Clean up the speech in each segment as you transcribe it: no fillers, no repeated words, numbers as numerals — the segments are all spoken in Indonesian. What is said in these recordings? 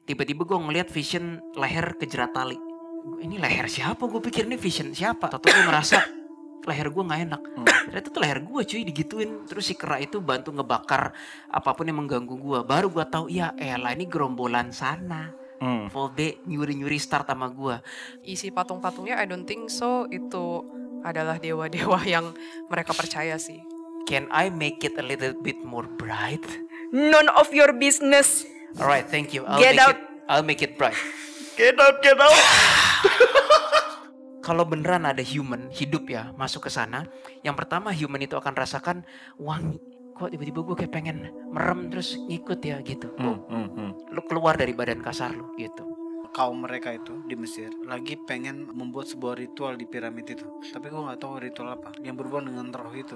Tiba-tiba gue ngeliat vision leher kejerat tali. Ini leher siapa? Gue pikir ini vision siapa? Tahu gue merasa leher gue nggak enak. Ternyata tuh leher gue cuy digituin. Terus si kera itu bantu ngebakar apapun yang mengganggu gue. Baru gue tahu ya elah ini gerombolan sana. Volde nyuri-nyuri start sama gue. Isi patung-patungnya I don't think so itu adalah dewa-dewa yang mereka percaya sih. Can I make it a little bit more bright? None of your business. Alright, thank you. I'll make it bright. Get out. Kalau beneran ada human hidup ya masuk ke sana, yang pertama human itu akan rasakan wangi. Kok tiba-tiba gue kayak pengen merem terus ngikut ya gitu. Lu keluar dari badan kasar lu gitu. Kaum mereka itu di Mesir lagi pengen membuat sebuah ritual di piramid itu. Tapi gue gak tahu ritual apa yang berhubungan dengan roh itu.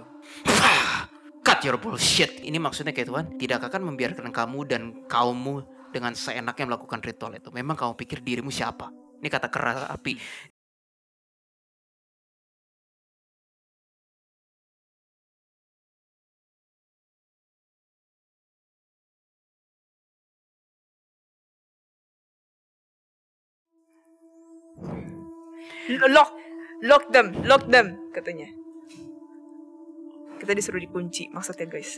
Cut your bullshit. Ini maksudnya kayak Tuhan tidak akan membiarkan kamu dan kaummu dengan seenaknya melakukan ritual itu. Memang kamu pikir dirimu siapa? Ini kata kera api. Lock them katanya. Kita disuruh dikunci maksudnya guys.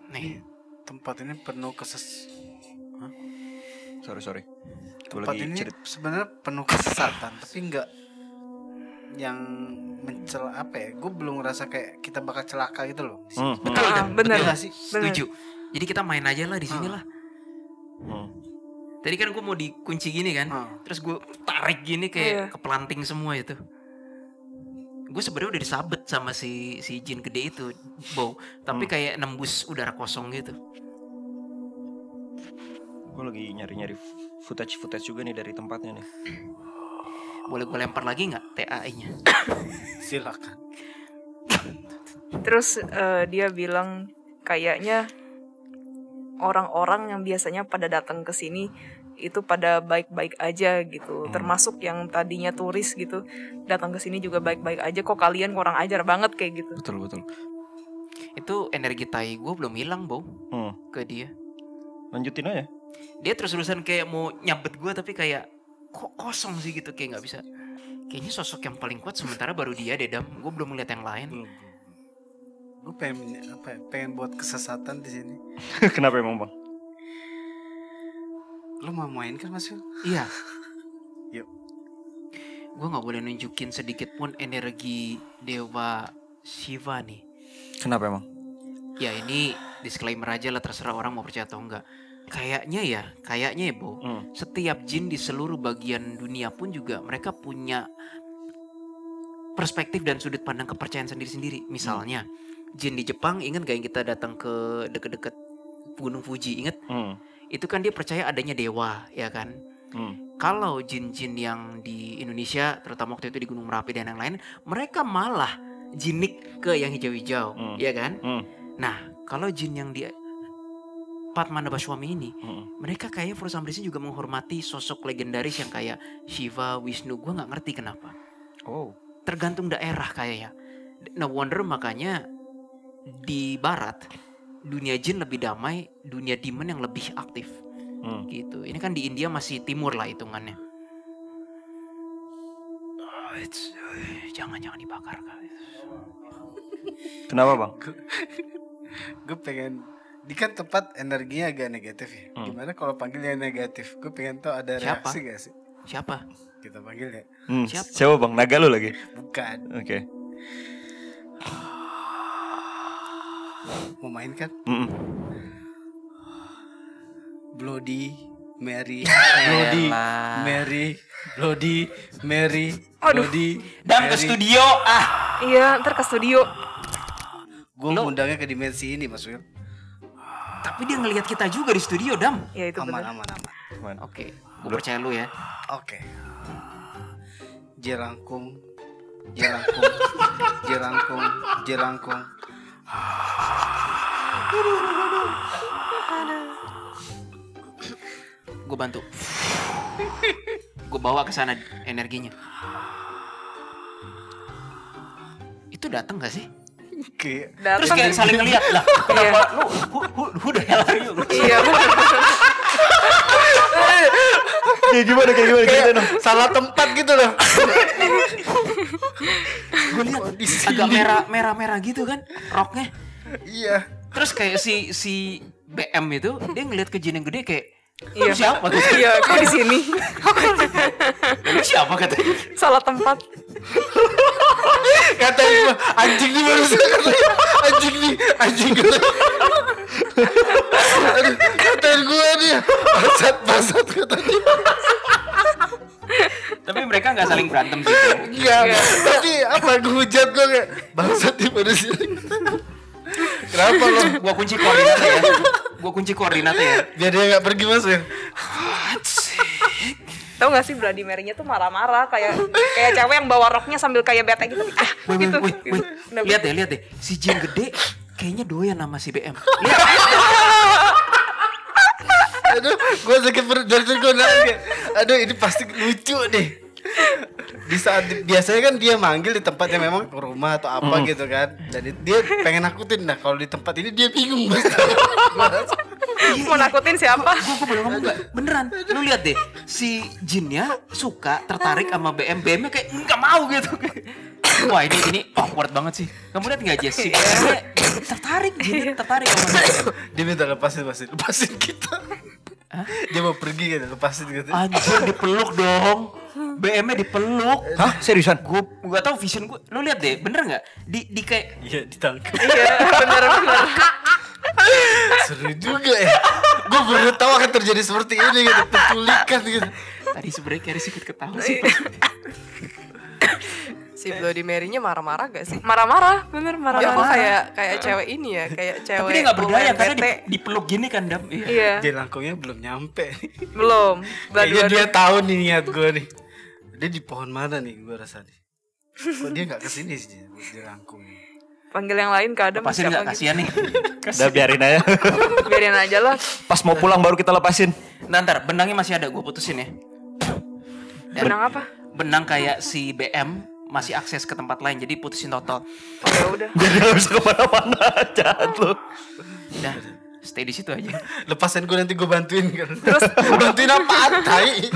Nih, tempat ini penuh Sorry. Tempat ini sebenarnya penuh kesesatan, tapi enggak yang mencela apa ya? Gue belum ngerasa kayak kita bakal celaka gitu loh. betul kan? Bener. Betul gak sih? Setuju. Jadi kita main aja lah di sini lah. Tadi kan gue mau dikunci gini kan, terus gue tarik gini kayak kepelanting semua itu. Gue sebenarnya udah disabet sama si jin gede itu, Bow. Tapi kayak nembus udara kosong gitu. Gue lagi nyari footage juga nih dari tempatnya nih. Boleh gue lempar lagi nggak TAI-nya? Silakan. Terus dia bilang kayaknya orang-orang yang biasanya pada datang ke sini itu pada baik-baik aja gitu. Termasuk yang tadinya turis gitu datang ke sini juga baik-baik aja. Kok kalian kurang ajar banget kayak gitu. Betul. Itu energi tai gue belum hilang, Bow. Ke dia. Lanjutin aja. Dia terus-terusan kayak mau nyabet gue tapi kayak kok kosong sih gitu, kayak nggak bisa. Kayaknya sosok yang paling kuat sementara baru dia deh, Dam. Gue belum melihat yang lain. Gue pengen buat kesesatan di sini. Kenapa emang bang? Lo mau main kan Mas? Iya. Yuk. Gue nggak boleh nunjukin sedikit pun energi dewa Shiva nih. Kenapa emang? Ya ini disclaimer aja lah, terserah orang mau percaya atau enggak. Kayaknya ya Bo, setiap jin di seluruh bagian dunia pun juga mereka punya perspektif dan sudut pandang kepercayaan sendiri-sendiri. Misalnya jin di Jepang, ingat gak yang kita datang ke deket-deket Gunung Fuji, inget? Itu kan dia percaya adanya dewa, ya kan? Kalau jin-jin yang di Indonesia, terutama waktu itu di Gunung Merapi dan yang lain, mereka malah jinik ke yang hijau-hijau, ya kan? Nah, kalau jin yang di Padmanabhaswamy ini, mereka kayak for some reason juga menghormati sosok legendaris yang kayak Shiva, Wisnu. Gue nggak ngerti kenapa. Tergantung daerah kayaknya. No wonder makanya di Barat dunia jin lebih damai, dunia demon yang lebih aktif. Gitu. Ini kan di India masih timur lah hitungannya. Jangan dibakar guys. Kenapa bang? Gue pengen. Di kan tempat energinya agak negatif ya. Gimana kalau panggilnya negatif? Gue pengen tahu ada reaksi gak sih? Siapa? Kita panggil ya. Siapa bang? Naga lu lagi? Bukan. Oke. Mau main kan? Bloody Mary. Dan ke studio Iya, ntar ke studio. Gue ngundangnya ke dimensi ini Mas Wil. Tapi dia ngelihat kita juga di studio, Dam. Ya itu benar. Aman. Oke, gue percaya lu ya. Oke. Jerangkung. Gue bantu. Gue bawa ke sana energinya. Itu datang gak sih? Terus kayak saling ngeliat lah. Kenapa lu who the hell are you? Iya. Kayak gimana ceritain dong. Salah tempat gitu loh. Gue lihat agak merah gitu kan roknya. Iya. Terus kayak si BM itu dia ngeliat ke Jin yang gede kayak Iya. "Lu siapa tuh?" Iya, kok di sini? "Lu siapa?" katanya. Salah tempat. Katain gua, anjing nih barusan katanya. Anjing katanya. Aduh, katain gua dia. Basat katanya. Tapi mereka nggak saling berantem sih. Enggak. Tapi apa gue hujat gue kayak bangsat nih pada sini. Kenapa lo? Gua kunci koordinatnya ya. Biar dia nggak pergi mas ya. Tahu gak sih Bloody Mary-nya tuh marah-marah kayak cewek yang bawa roknya sambil kayak bete gitu. Gitu. Wih. Lihat deh. Si Jin gede kayaknya doyan sama si BM. Aduh, gue sakit perut dari tadi gue nangis. Aduh, ini pasti lucu deh. Di saat biasanya kan dia manggil di tempat yang memang rumah atau apa gitu kan. Dan dia pengen nakutin. Nah kalau di tempat ini dia bingung mas. Mau nakutin siapa? Gue belum ngomong gak? Beneran. Lu lihat deh, si Jinnya suka tertarik sama BM. BM-nya kayak nggak mau gitu. Wah ini awkward banget sih. Kamu lihat nggak Jess? Si BM-nya tertarik sama Dia minta lepasin kita. Hah? Dia mau pergi kan, lepasin gitu. Anjir dipeluk dong. BM-nya dipeluk. Hah? Seriusan? Gue gak tahu vision gue. Lu lihat deh, bener nggak? Di kayak Iya ditangkap. Iya, bener. Seru juga ya. Gue baru tahu akan terjadi seperti ini gitu, penculikan gitu. tadi sebenarnya Keris ikut ketawa sih. Si Bloody Mary-nya marah-marah gak sih? Marah-marah, bener Dia marah-marah. kok kayak cewek ini ya, kayak cewek. Tapi dia nggak berdaya karena bete. dipeluk gini kan Dam. Iya, Jelangkungnya belum nyampe. belum. Kayaknya dia tahu nih niat gue nih. Dia di pohon mana nih gue rasa nih. Kok dia gak kesini sih jelangkung. Panggil yang lain ke Adam Pasti siapa nggak gitu. kasihan nih. Udah biarin aja. Biarin aja lah. Pas mau pulang baru kita lepasin. Ntar benangnya masih ada, gue putusin ya. Benang apa? Benang kayak si BM masih akses ke tempat lain, jadi putusin total. Oh ya udah. Biar dia gak bisa kemana-mana. Jahat lu. Udah, stay di situ aja. Lepasin gue nanti gue bantuin kan. Terus bantuin apaan tai?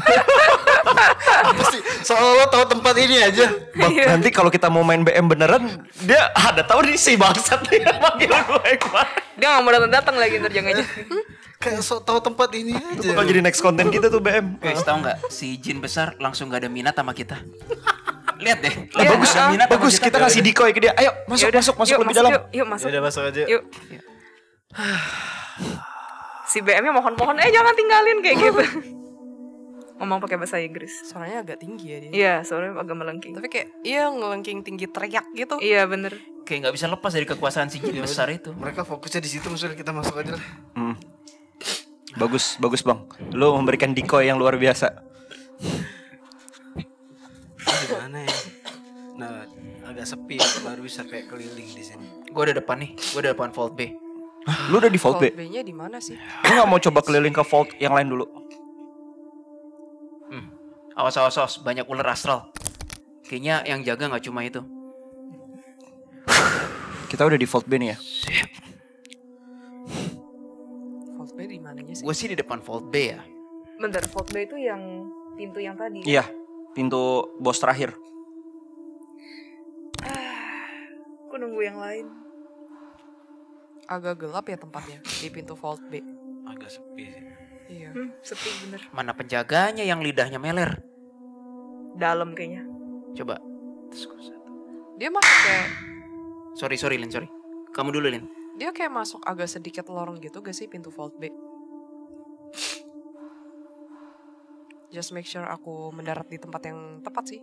Apa sih? Soalnya lo tahu tempat ini aja. Bang, nanti kalau kita mau main BM beneran, dia ada tahu nih si bangsat nih manggil gue kemana. Dia nggak mau datang lagi ntar jangan aja. Kayak so tahu tempat ini aja. Bakal jadi next konten kita tuh BM. Guys, tahu nggak? Si Jin besar langsung gak ada minat sama kita. Lihat deh. Iya, Bagus, Nggak ada minat sama bagus. Kita ngasih decoy ke dia. Ayo, masuk Yaudah, lebih masuk, dalam. Yuk masuk. Ya udah masuk aja. Yuk. Si BM-nya mohon-mohon jangan tinggalin kayak gitu. Ngomong pakai bahasa Inggris. Suaranya agak tinggi ya dia. Iya, suaranya agak melengking. Tapi kayak ngelengking tinggi teriak gitu. Iya bener. Kayak nggak bisa lepas dari kekuasaan si Jin besar itu. Mereka fokusnya di situ, maksudnya kita masuk aja lah. Bagus bang. Lu memberikan decoy yang luar biasa. Gimana ya? Nah, agak sepi baru bisa kayak keliling di sini. Gue udah depan nih, gue udah depan Vault B. Lu udah di Vault B? B-nya di mana sih? Lu gak mau coba keliling ke Vault yang lain dulu? Awas, banyak ular astral. Kayaknya yang jaga nggak cuma itu. Kita udah di Vault B nih ya. Vault B di mananya sih? Gue sih di depan Vault B ya. Bentar, Vault B itu yang pintu yang tadi. Iya, pintu bos terakhir. Aku nunggu yang lain. Agak gelap ya tempatnya di pintu Vault B. Agak sepi sih. Iya. Sepi bener. Mana penjaganya yang lidahnya meler? Dalam kayaknya. Coba. Dia masuk kayak Sorry Lin, sorry. Kamu dulu Lin. dia kayak masuk agak sedikit lorong gitu gak sih pintu Vault B? Just make sure aku mendarat di tempat yang tepat sih.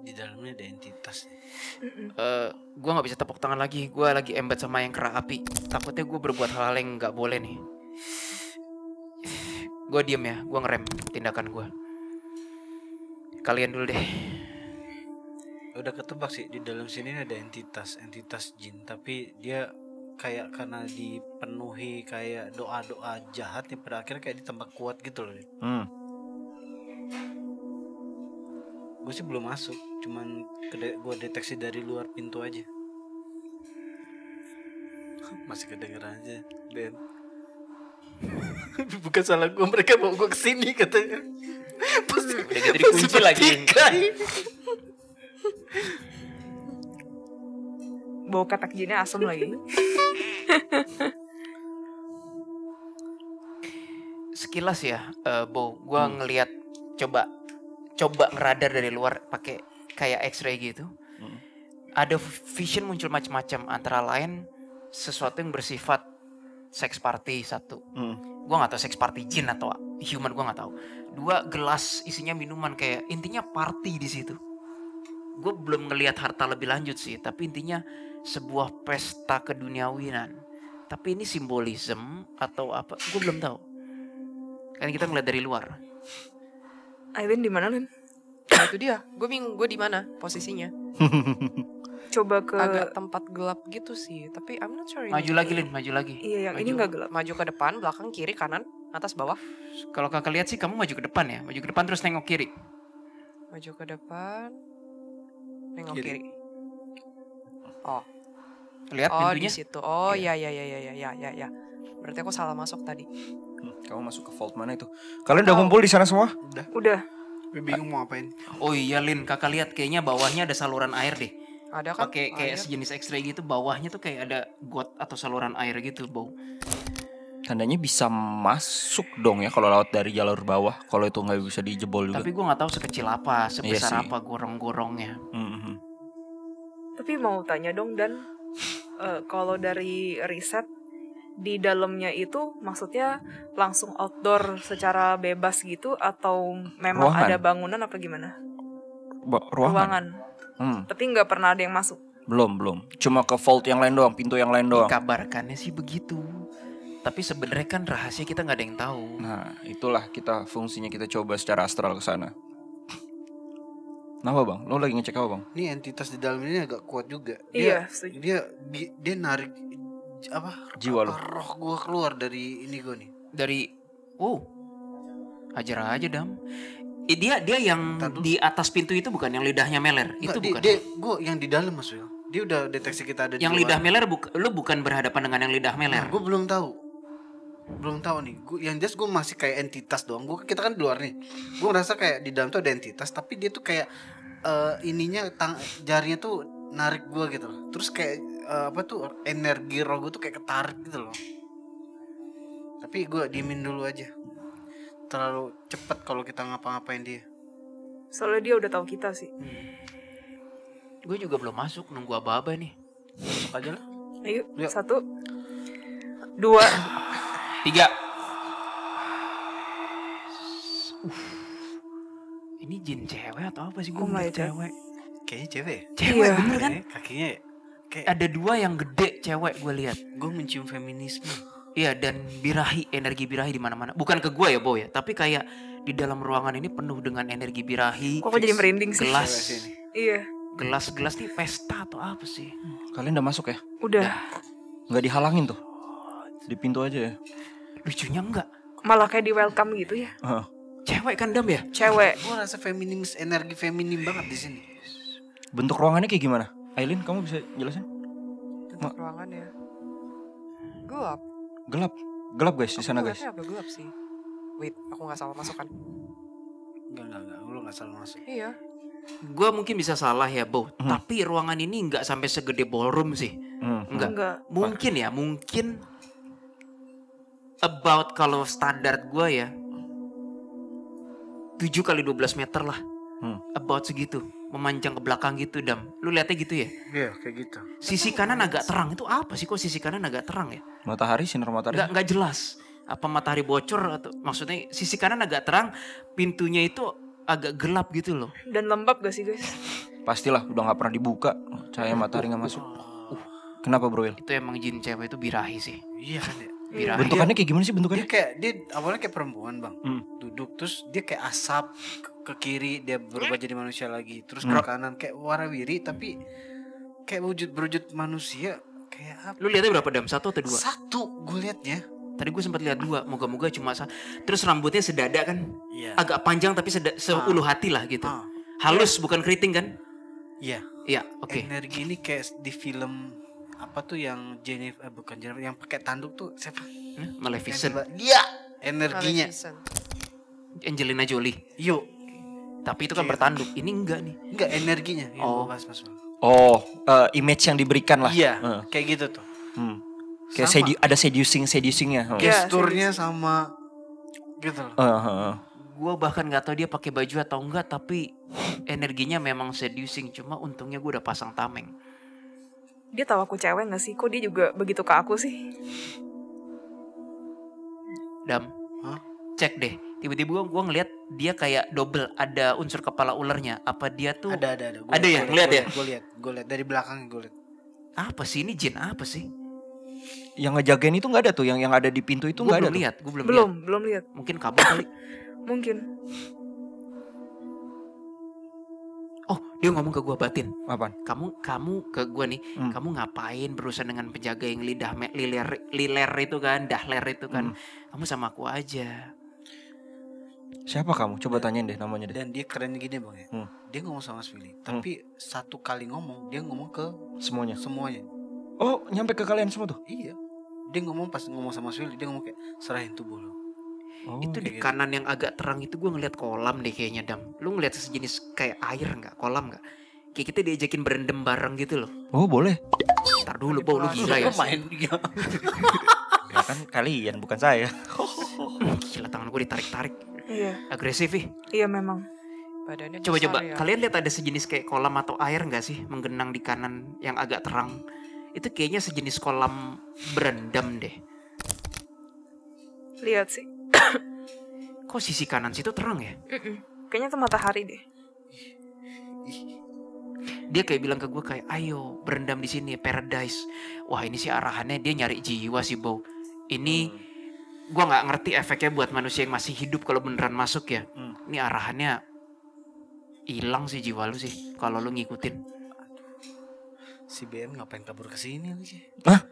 Di dalamnya ada entitas nih. Gue nggak bisa tepuk tangan lagi. Gue lagi embed sama yang kera api. Takutnya gue berbuat hal yang nggak boleh nih. Gue diem ya. Gue ngerem tindakan gue. Kalian dulu deh. Udah ketebak sih di dalam sini ada entitas jin, tapi dia kayak karena dipenuhi kayak doa-doa jahat nih pada akhirnya kayak ditambah kuat gitu loh. Gue sih belum masuk, cuman gue deteksi dari luar pintu aja. Masih kedengeran aja, Ben. Bukan salah gue, mereka bawa gue kesini katanya. Udah gitu dikunci lagi. Bau katak jinnya asem lagi. Sekilas ya, Bo, gue ngelihat coba ngeradar dari luar pakai kayak X-ray gitu. Ada vision muncul macam-macam, antara lain sesuatu yang bersifat sex party satu. Gue nggak tahu sex party jin atau human, gue nggak tahu. 2, gelas isinya minuman, kayak intinya party di situ. Gue belum ngelihat harta lebih lanjut sih, tapi intinya sebuah pesta keduniawinan. Tapi ini simbolisme atau apa? Gue belum tahu. Kan kita ngeliat dari luar. Aileen di mana, Lin? Nah, itu dia. Gue bingung gue di mana posisinya. Coba ke Agak tempat gelap gitu sih. Tapi I'm not sure. Maju lagi, Lin, maju lagi. Iya, yang Maju. ini nggak gelap. Maju ke depan, belakang, kiri, kanan, atas, bawah. Kalau kakak lihat sih kamu maju ke depan ya. Maju ke depan terus nengok kiri. Maju ke depan, nengok Kiri. kiri. Oh, Lihat oh di pintunya. situ. Oh ya. Berarti aku salah masuk tadi. Kamu masuk ke vault mana itu? Kalian udah kumpul di sana semua? Udah. Gue bingung mau ngapain. Oh iya, Lin, kakak lihat kayaknya bawahnya ada saluran air deh. Ada kan? Pakai kayak Air. sejenis X-ray gitu, bawahnya tuh kayak ada got atau saluran air gitu, Bo. Tandanya bisa masuk dong ya kalau lewat dari jalur bawah. Kalau itu nggak bisa dijebol juga. Tapi gue nggak tahu sekecil apa, sebesar sih. apa gorong-gorongnya. Mhm. Tapi mau tanya dong, Dan, kalau dari riset di dalamnya itu maksudnya langsung outdoor secara bebas gitu atau memang Ruangan. ada bangunan apa gimana? Ruangan. Tapi nggak pernah ada yang masuk. Belum. Cuma ke vault yang lain doang, pintu yang lain doang. Dikabarkannya sih begitu. Tapi sebenarnya kan rahasia kita nggak ada yang tahu. Nah, itulah fungsinya kita coba secara astral ke sana. Kenapa bang? Lo lagi ngecek apa bang? Ini entitas di dalam ini agak kuat juga. Iya, setuju. Dia narik apa? Jiwa lo. Roh gue keluar dari ini gue nih. Dari ajar aja, Dam. Dia yang di atas pintu itu bukan yang lidahnya meler. Itu bukan. Gue yang di dalam Mas Wil. Dia udah deteksi kita ada di Yang luar. lidah meler lu bukan berhadapan dengan yang lidah meler. Nah, gue belum tahu nih. Yang jelas gue masih kayak entitas doang. Kita kan di luar nih. Gue ngerasa kayak di dalam tuh ada entitas, tapi dia tuh kayak jarinya tuh narik gue gitu loh. Terus kayak energi roh gue tuh kayak ketarik gitu loh. Tapi gue diemin dulu aja. Terlalu cepat kalau kita ngapa-ngapain dia. Soalnya dia udah tahu kita sih. Gue juga belum masuk, nunggu aba-aba nih. Masuk aja lah. Ayo, Yuk. 1, 2. 3. Ini jin cewek atau apa sih? Gue Oh my ngeliat God. cewek. Kayaknya cewek. Cewek Iya. bener kan? Kakinya kayak Ada 2 yang gede cewek gue lihat. gue mencium feminisme. Iya, dan birahi, energi birahi di mana-mana. Bukan ke gue ya, Bo ya, tapi kayak di dalam ruangan ini penuh dengan energi birahi. Kok aku jadi merinding sih? Gelas, Cewek sini. Iya, gelas nih pesta atau apa sih? Kalian udah masuk ya? udah. Nggak dihalangin tuh? Di pintu aja ya? Lucunya enggak. Malah kayak di welcome gitu ya. Heeh. Cewek kan, Dam ya? Cewek. Gue rasa feminis, energi feminim banget di sini. Bentuk ruangannya kayak gimana? Aileen, kamu bisa jelasin? Bentuk ruangannya gelap. Gelap guys di sana Aku guys. liatnya agak gelap sih. Wait, aku nggak salah masuk kan? Enggak. Lu gak salah masuk. Iya. Gue mungkin bisa salah ya, Bo. Tapi ruangan ini nggak sampai segede ballroom sih. Enggak. Mungkin about kalau standar gue ya 7 kali 12 meter lah. About segitu. Memanjang ke belakang gitu, Dam. Lu lihatnya gitu ya? Iya, kayak gitu. Sisi kanan agak terang. Itu apa sih kok sisi kanan agak terang ya? Matahari, sinar matahari. Nggak jelas. Apa matahari bocor atau maksudnya sisi kanan agak terang, pintunya itu agak gelap gitu loh. Dan lembab gak sih guys? Pastilah udah nggak pernah dibuka, cahaya matahari nggak masuk. Kenapa bro Will? Itu emang jin cewek itu birahi sih. Iya kan ya. Birahi. Bentukannya kayak gimana sih Dia bentukannya? kayak awalnya kayak perempuan bang, duduk terus dia kayak asap ke kiri dia berubah jadi manusia lagi, terus ke kanan kayak warawiri tapi kayak berwujud manusia kayak apa? Lu lihatnya berapa, Dam? 1 atau 2? Satu gue liatnya. Tadi gue sempat lihat 2. Moga-moga cuma terus rambutnya sedada kan? Iya. Agak panjang tapi seuluh hati lah gitu. Halus bukan keriting kan? Iya. Iya, oke. Energi ini kayak di film apa tuh yang Jennifer bukan Jennifer yang pakai tanduk tuh siapa? Maleficent. Iya, energinya. Maleficent. Angelina Jolie. Yuk. Tapi itu kan bertanduk. Ini enggak nih. Enggak energinya. Ya, Oh. Mas. Oh, image yang diberikan lah. Iya, kayak gitu tuh. Kayak Sama. ada seducingnya. Gesturnya sama gitu loh. Gue bahkan nggak tahu dia pakai baju atau enggak, tapi energinya memang seducing. Cuma untungnya gue udah pasang tameng. Dia tahu aku cewek gak sih? Kok dia juga begitu ke aku sih? Dam, Hah? cek deh. Tiba-tiba gue ngeliat dia kayak double, ada unsur kepala ularnya. Apa dia tuh? Ada. Ada ya? Ngeliat ya? Gue lihat dari belakang gue lihat. Apa sih ini jin apa sih? Yang ngejagain itu nggak ada tuh, yang ada di pintu itu Gue nggak ada. belum lihat, gue belum lihat. Belum lihat. Mungkin kabur kali. Mungkin. Oh, dia ngomong ke gue batin. Apaan? Kamu ke gue nih, kamu ngapain berurusan dengan penjaga yang lidah liler itu kan, dahler itu kan. Kamu sama aku aja. Siapa kamu? Coba tanyain deh namanya deh. Dan dia keren gini bang ya. Dia ngomong sama Mas Willy. Tapi satu kali ngomong dia ngomong ke Semuanya. Oh, nyampe ke kalian semua tuh. iya. Dia ngomong pas ngomong sama Mas Willy dia ngomong kayak serahin tubuh lo. Itu di kayak kanan yang agak terang itu gue ngeliat kolam deh kayaknya, Dam. Lu ngeliat sejenis kayak air nggak? Kolam nggak? Kayak kita diajakin berendam bareng gitu loh. Oh, boleh. Ntar dulu, Bo, lu gila ya. Main dia. Ya kan kalian bukan saya. Gila, tangan gue ditarik-tarik. Iya. Agresif ih. Iya memang. Badannya Coba-coba, besar ya. kalian lihat ada sejenis kayak kolam atau air nggak sih menggenang di kanan yang agak terang? Itu kayaknya sejenis kolam berendam deh. Lihat sih. Kok sisi kanan situ terang ya? Kayaknya tuh matahari deh. Dia kayak bilang ke gue kayak, ayo berendam di sini, paradise. Wah ini sih arahannya dia nyari jiwa sih, Bo. Ini gue nggak ngerti efeknya buat manusia yang masih hidup kalau beneran masuk ya. Ini arahannya hilang sih jiwa lu sih kalau lu ngikutin. Si BM ngapain kabur ke sini lagi? Hah?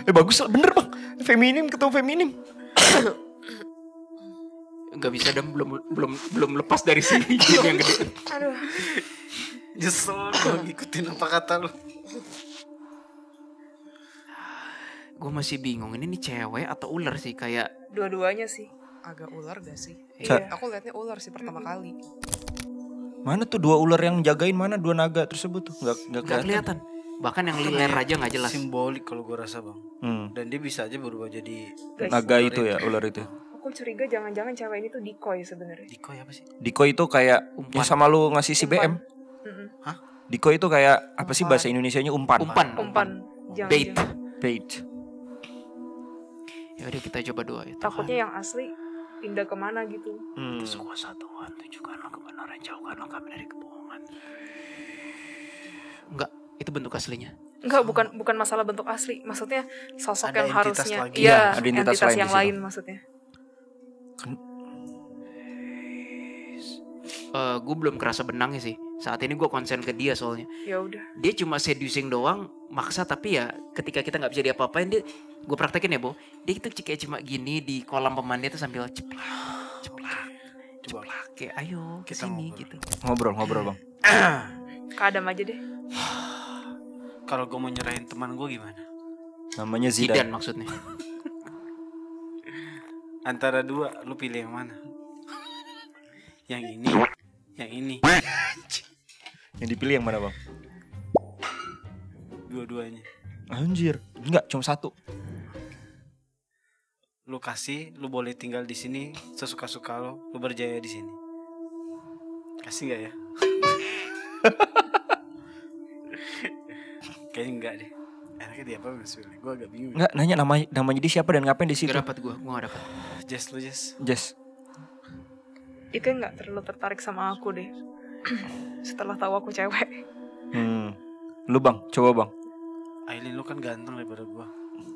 Bagus lah, bener bang. Feminim ketemu feminim. Nggak bisa, dan belum lepas dari sini jin yang gede. Aduh. Nyesel gue ngikutin apa kata lu. Gue masih bingung ini nih cewek atau ular sih, kayak Dua-duanya sih. Agak ular gak sih? Iya. Aku liatnya ular sih pertama kali. Mana tuh 2 ular yang jagain, mana 2 naga tersebut tuh? Nggak nggak kelihatan. kelihatan. Bahkan yang liler aja nggak jelas. Simbolik kalau gue rasa bang. Dan dia bisa aja berubah jadi Guys, Naga itu ya, ular itu. aku curiga jangan-jangan cewek ini tuh decoy sebenarnya. Decoy apa sih? Decoy itu kayak yang sama lu ngasih si BM. Mm-mm. Decoy itu kayak apa sih bahasa Indonesianya? Umpan. Umpan. Jangan, Bait. jangan. Bait. Ya udah kita coba doa itu. Takutnya yang asli pindah kemana gitu. Kuasa Tuhan, tunjukkanlah kebenaran, jauhkanlah kami dari kebohongan. Enggak, itu bentuk aslinya. Enggak, bukan masalah bentuk asli. Maksudnya sosok Ada yang entitas harusnya lagi. iya, Ya, ada entitas lain di yang situ. lain maksudnya. Gue belum kerasa benangnya sih. Saat ini gue konsen ke dia soalnya. Ya udah. Dia cuma seducing doang, maksa, tapi ya ketika kita nggak bisa diapa-apain, dia gue praktekin ya, Bo. Dia itu kayak cuma gini di kolam pemandian itu sambil ceplak, kayak ayo Kita kesini ngobrol. gitu. Ngobrol bang. Ke Adam aja deh. Kalau gue mau nyerahin teman gue gimana? Namanya Zidan Zidane. maksudnya. Antara 2 lu pilih yang mana? Yang ini, yang ini, Yang dipilih yang mana bang? dua-duanya. Anjir. Enggak, cuma 1. Lu kasih, lu boleh tinggal di sini sesuka-suka lu berjaya di sini. Kasih nggak ya? Kayaknya enggak deh. Enaknya dia apa Mas Willy? Gue agak bingung. Enggak, nanya namanya dia siapa dan ngapain di situ? Gak dapat gue gak dapat. Jess lu Jess. Jess. Dia kayak nggak terlalu tertarik sama aku deh. Setelah tahu aku cewek. Lu bang, coba bang. Aileen lu kan ganteng daripada gue.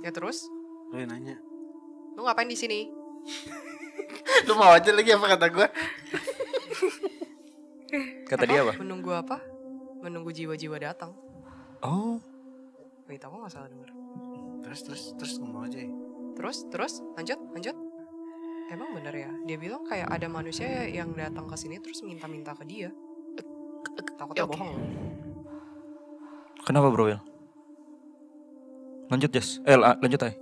Ya terus? Lu yang nanya. Lu ngapain di sini? Lu mau aja lagi apa kata gue? Kata dia apa? Menunggu apa? Menunggu jiwa-jiwa datang. Oh, Wait, aku gak salah denger. Terus ngomong aja ya. Terus, lanjut. Emang bener ya? Dia bilang kayak ada manusia yang datang ke sini terus minta-minta ke dia. Takutnya Oke. bohong. kenapa bro Will? Lanjut Jess. Lanjut aja.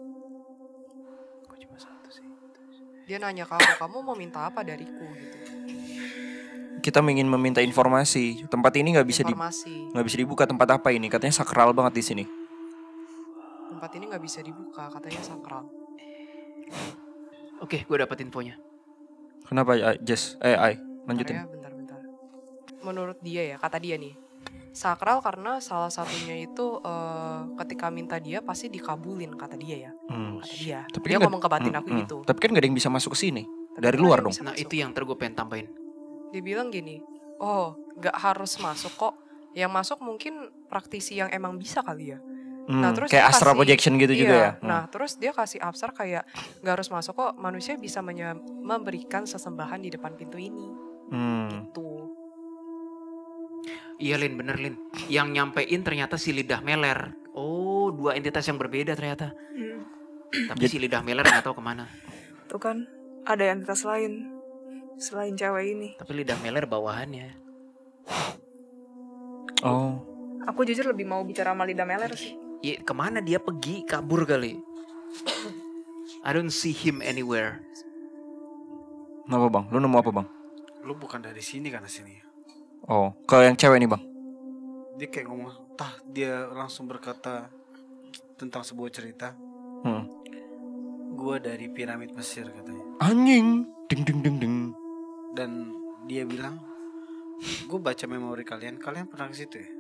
Gue cuma 1 sih. Dia nanya ke aku, kamu mau minta apa dariku gitu. Kita ingin meminta informasi. Tempat ini nggak bisa Informasi. nggak bisa dibuka. Tempat apa ini? Katanya sakral banget di sini. Tempat ini nggak bisa dibuka, katanya sakral. Oke, gue dapat infonya. Kenapa Jess? Ai, lanjutin. Bentar. Menurut dia ya, kata dia nih, sakral karena salah satunya itu ketika minta dia pasti dikabulin, kata dia ya. Kata dia. Tapi Dia kan ngomong ke batin aku gitu. Tapi kan gak ada yang bisa masuk ke sini. Tapi Dari kan luar ada yang dong. bisa Nah masuk. itu yang gue pengen tambahin. Dia bilang gini, oh nggak harus masuk kok. Yang masuk mungkin praktisi yang emang bisa kali ya. Nah, terus kayak dia astral kasih- projection gitu juga ya. Nah, terus dia kasih abstrak kayak nggak harus masuk kok. Manusia bisa memberikan sesembahan di depan pintu ini. Gitu. Iya Lin, bener Lin. Yang nyampein ternyata si lidah meler. Oh, dua entitas yang berbeda ternyata. Tapi si lidah meler nggak tahu kemana. Tuh kan ada entitas lain selain cewek ini. Tapi lidah meler bawahannya. Oh. Aku jujur lebih mau bicara sama Lidah Meler sih. Ya, kemana dia pergi? Kabur kali. I don't see him anywhere. Apa bang? Lu nemu apa bang? Lu bukan dari sini karena sini. Oh, ke yang cewek nih bang. Dia kayak ngomong, dia langsung berkata tentang sebuah cerita. Gua dari piramid Mesir katanya. Anjing. Ding ding ding ding. Dan dia bilang, gue baca memori kalian pernah ke situ ya?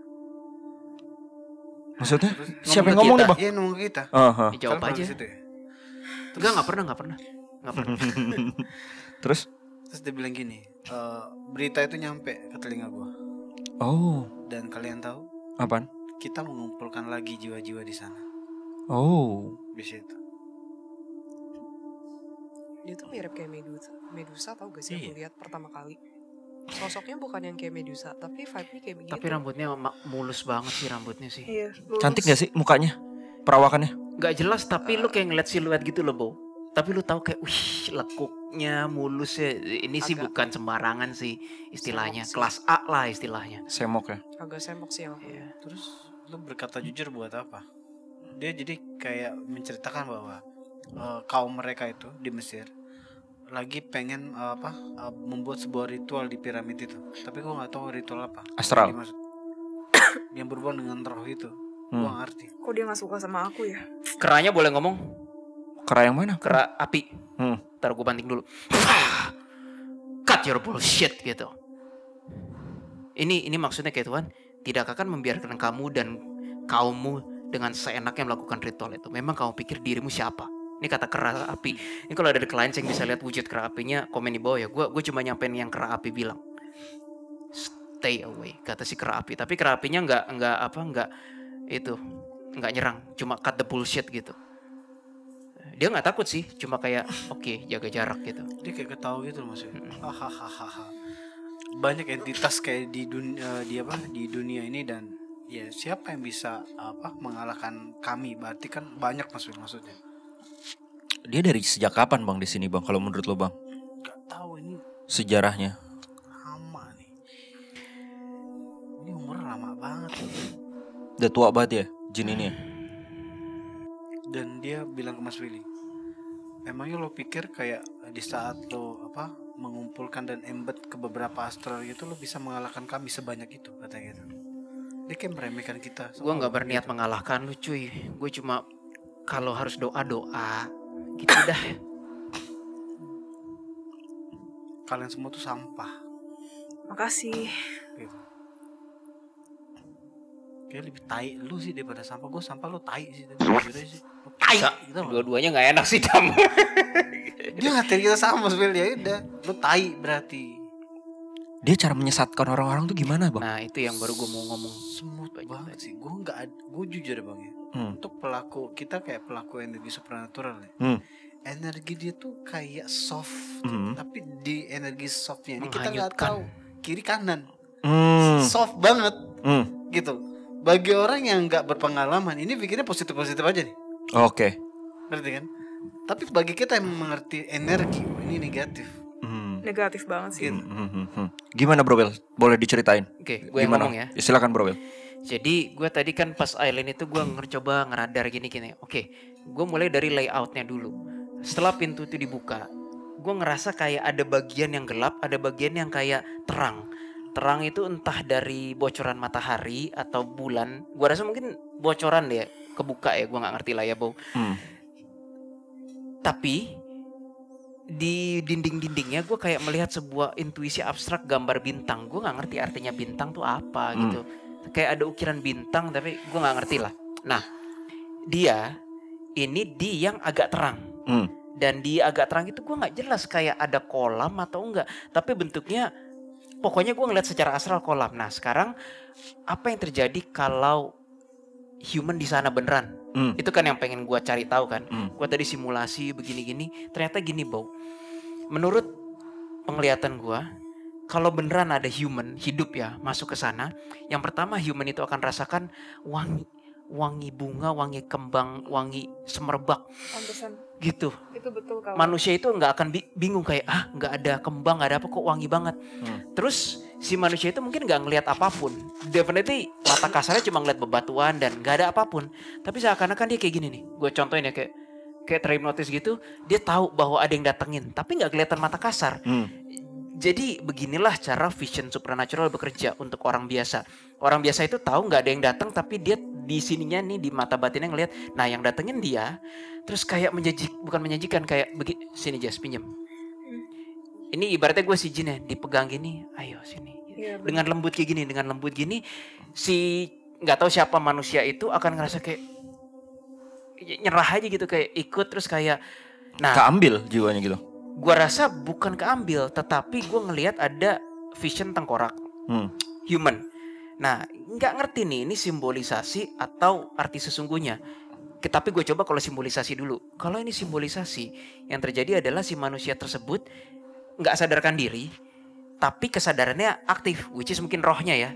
Maksudnya? Terus Siapa yang ke ngomong nih kita. bang? Iya ngomong ke kita. Aha. Ya, jawab Kalian pernah aja. ke situ ya? Enggak pernah. Nggak pernah. Terus? Terus dia bilang gini, berita itu nyampe ke telinga gue. Oh. Dan kalian tahu, Apaan? kita mengumpulkan lagi jiwa-jiwa di sana. Oh. Di situ. Dia tuh mirip kayak Medusa tau gak sih Iya. aku lihat pertama kali. Sosoknya bukan yang kayak Medusa, tapi vibe-nya kayak begitu. Tapi rambutnya mulus banget sih rambutnya sih. Iya. lurus. Cantik gak sih mukanya? Perawakannya? Gak jelas tapi lu kayak ngeliat siluet gitu loh, Bo. Tapi lu tahu kayak wih, lekuknya, mulusnya. Ini sih Agak- bukan sembarangan sih istilahnya. Semok sih. Kelas A lah istilahnya. Semok ya? Agak semok sih yang aku lihat. Terus lu berkata jujur buat apa? Dia jadi kayak menceritakan bahwa kaum mereka itu di Mesir lagi pengen membuat sebuah ritual di piramid itu. Tapi gua nggak tahu ritual apa. Astral. Yang dimaksud. Yang berhubungan dengan roh itu. Gua nggak ngerti. Kok dia gak suka sama aku ya? Keranya boleh ngomong? Kera yang mana? Kera api. Ntar gue banting dulu. Cut your bullshit gitu. Ini maksudnya kayak Tuhan tidak akan membiarkan kamu dan kaummu dengan seenaknya melakukan ritual itu. Memang kamu pikir dirimu siapa? Ini kata kera api. Ini kalau ada klien yang bisa lihat wujud kera apinya, komen di bawah ya. Gue cuma nyampein yang kera api bilang. Stay away, kata si kera api. Tapi kera apinya nggak nyerang, cuma cut the bullshit gitu. Dia nggak takut sih, cuma kayak oke, jaga jarak gitu. Dia kayak ketawa gitu loh maksudnya. Hahaha. Banyak entitas kayak di dunia ini dan ya siapa yang bisa mengalahkan kami? Berarti kan banyak maksudnya. Dia dari sejak kapan bang di sini bang? Kalau menurut lo bang? Gak tahu ini Sejarahnya? lama nih. Ini umurnya lama banget. Udah tua banget ya jin ini ya? Dan dia bilang ke Mas Willy, emangnya lo pikir kayak di saat lo mengumpulkan dan embed ke beberapa astral gitu lo bisa mengalahkan kami sebanyak itu, katanya gitu. Dia kayak meremehkan kita. Gue nggak berniat mengalahkan lu cuy. Gue cuma kalau harus doa gitu dah. Kalian semua tuh sampah Makasih. gitu. Kayak lebih tai lu sih daripada sampah. Gue sampah, lo tai sih. Jujur aja sih. Lo tai gitu loh. Dua-duanya nggak enak sih Dam. Dia ngatain kita sama Mas Willy, ya udah lo tai berarti. Dia cara menyesatkan orang-orang tuh gimana bang? Nah itu yang baru gue mau ngomong. Smooth banget sih. Gue jujur ya bang ya. Untuk pelaku kita kayak pelaku energi supernatural ya. Energi dia tuh kayak soft, tapi di energi softnya ini kita nggak Menghanyutkan. tahu kiri kanan. Soft banget gitu. Bagi orang yang nggak berpengalaman ini pikirnya positif aja nih. Oke. Ngerti kan? Tapi bagi kita yang mengerti energi ini negatif. Negatif banget sih. Gitu. Gimana Bro Bel? Boleh diceritain? Oke, gue yang Gimana? ngomong ya. Silakan Bro Bel. Jadi gue tadi kan pas island itu gue coba ngeradar gini. Oke, gue mulai dari layoutnya dulu. Setelah pintu itu dibuka, gue ngerasa kayak ada bagian yang gelap, ada bagian yang kayak terang. Terang itu entah dari bocoran matahari atau bulan. Gue rasa mungkin bocoran deh, kebuka ya, gue nggak ngerti lah ya, Bo. Tapi di dinding-dindingnya gue kayak melihat sebuah intuisi abstrak gambar bintang. Gue nggak ngerti artinya bintang tuh apa gitu. Kayak ada ukiran bintang tapi gue nggak ngerti lah. Nah, dia ini di yang agak terang. Dan di agak terang itu gue nggak jelas kayak ada kolam atau enggak. Tapi bentuknya pokoknya gue ngeliat secara astral kolam. Nah sekarang apa yang terjadi kalau human di sana beneran? Itu kan yang pengen gue cari tahu kan. Gue tadi simulasi begini-gini. Ternyata gini, Bo. Menurut penglihatan gue, kalau beneran ada human hidup ya masuk ke sana, yang pertama human itu akan rasakan wangi bunga, wangi kembang, wangi semerbak. Pantesan. Gitu. Itu betul kalau Manusia itu nggak akan bingung kayak nggak ada kembang, nggak ada apa, kok wangi banget. Terus si manusia itu mungkin nggak ngelihat apapun. Definitely mata kasarnya cuma ngeliat bebatuan dan nggak ada apapun. Tapi seakan-akan dia kayak gini nih. Gue contohin ya kayak terhipnotis gitu. Dia tahu bahwa ada yang datengin, tapi nggak kelihatan mata kasar. Jadi beginilah cara vision supernatural bekerja untuk orang biasa. Orang biasa itu tahu nggak ada yang datang, tapi dia di sininya nih di mata batinnya ngelihat. Nah yang datengin dia, terus kayak bukan menjanjikan kayak sini Jas pinjem. Ini ibaratnya gue si jin ya, dipegang gini, ayo sini. Iya, Dengan lembut gini, si nggak tahu siapa manusia itu akan ngerasa kayak nyerah aja gitu, kayak ikut terus kayak. Nah, keambil jiwanya gitu. Gua rasa bukan keambil, tetapi gue ngelihat ada vision tengkorak human. Nah, nggak ngerti nih ini simbolisasi atau arti sesungguhnya. Tapi gue coba kalau simbolisasi dulu. Kalau ini simbolisasi, yang terjadi adalah si manusia tersebut nggak sadarkan diri, tapi kesadarannya aktif, which is mungkin rohnya ya.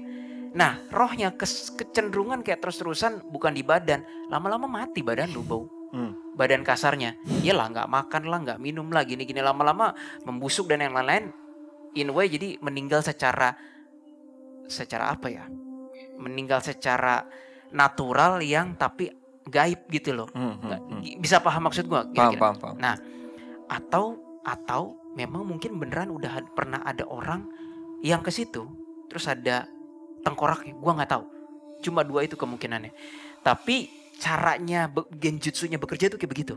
Nah, rohnya kecenderungan kayak terus-terusan bukan di badan, lama-lama mati badan lu, Bau. Badan kasarnya, iyalah nggak makan lah, nggak minum lah, gini-gini lama-lama membusuk dan yang lain-lain. In a way jadi meninggal secara apa ya? Meninggal secara natural yang tapi gaib gitu loh. Bisa paham maksud gua? Paham. Nah, atau memang mungkin beneran udah pernah ada orang yang ke situ, terus ada tengkoraknya. Gua nggak tahu. Cuma 2 itu kemungkinannya. Tapi caranya genjutsunya bekerja tuh kayak begitu.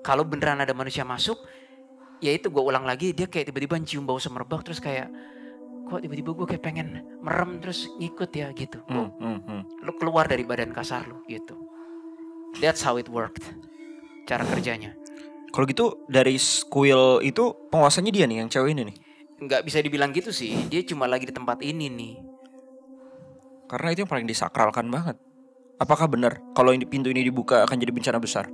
Kalau beneran ada manusia masuk, ya itu gue ulang lagi, dia kayak tiba-tiba cium bau semerbak terus kayak kok tiba-tiba gue kayak pengen merem terus ngikut ya gitu. Lu keluar dari badan kasar lu gitu. That's how it worked. Cara kerjanya. Kalau gitu dari Squill itu penguasanya dia nih yang cewek ini nih. Nggak bisa dibilang gitu sih. Dia cuma lagi di tempat ini nih. Karena itu yang paling disakralkan banget. Apakah benar kalau ini pintu ini dibuka akan jadi bencana besar?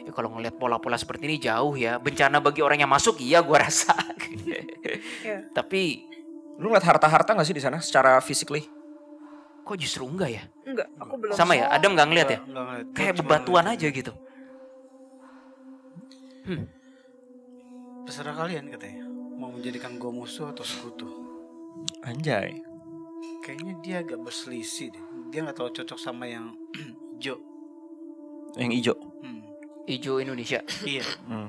Ya kalau ngelihat pola-pola seperti ini jauh ya. Bencana bagi orang yang masuk iya gua rasa. Tapi lu ngeliat harta-harta gak sih di sana secara physically? kok justru enggak ya? enggak, aku belum. Sama ya, Adam nggak ngeliat ya? Nggak ngeliat. Kayak Cuma bebatuan ngeliat. aja gitu. Terserah kalian katanya. Mau menjadikan gue musuh atau sekutu. Anjay. Kayaknya dia agak berselisih deh. Dia nggak terlalu cocok sama yang hijau. Yang hijau. Ijo Indonesia. Iya.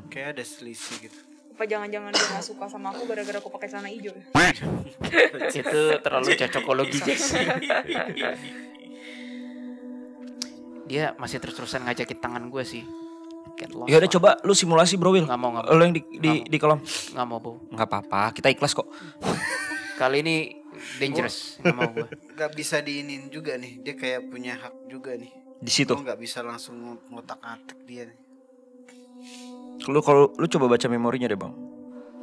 Kayak ada selisih gitu. Apa jangan-jangan dia gak suka sama aku gara-gara aku pakai celana hijau ya? Itu terlalu cocokologi Jess. Dia masih terus-terusan ngajakin tangan gue sih. Ya udah coba lu simulasi bro Will. Nggak mau. Lu yang di kolom. Nggak mau, Bu. Nggak apa-apa, kita ikhlas kok. Kali ini dangerous. Nggak mau gue. Gak bisa diinin juga nih. Dia kayak punya hak juga nih. Di situ. Gue nggak bisa langsung ngotak-atik dia nih. Kalau lu coba baca memorinya deh bang.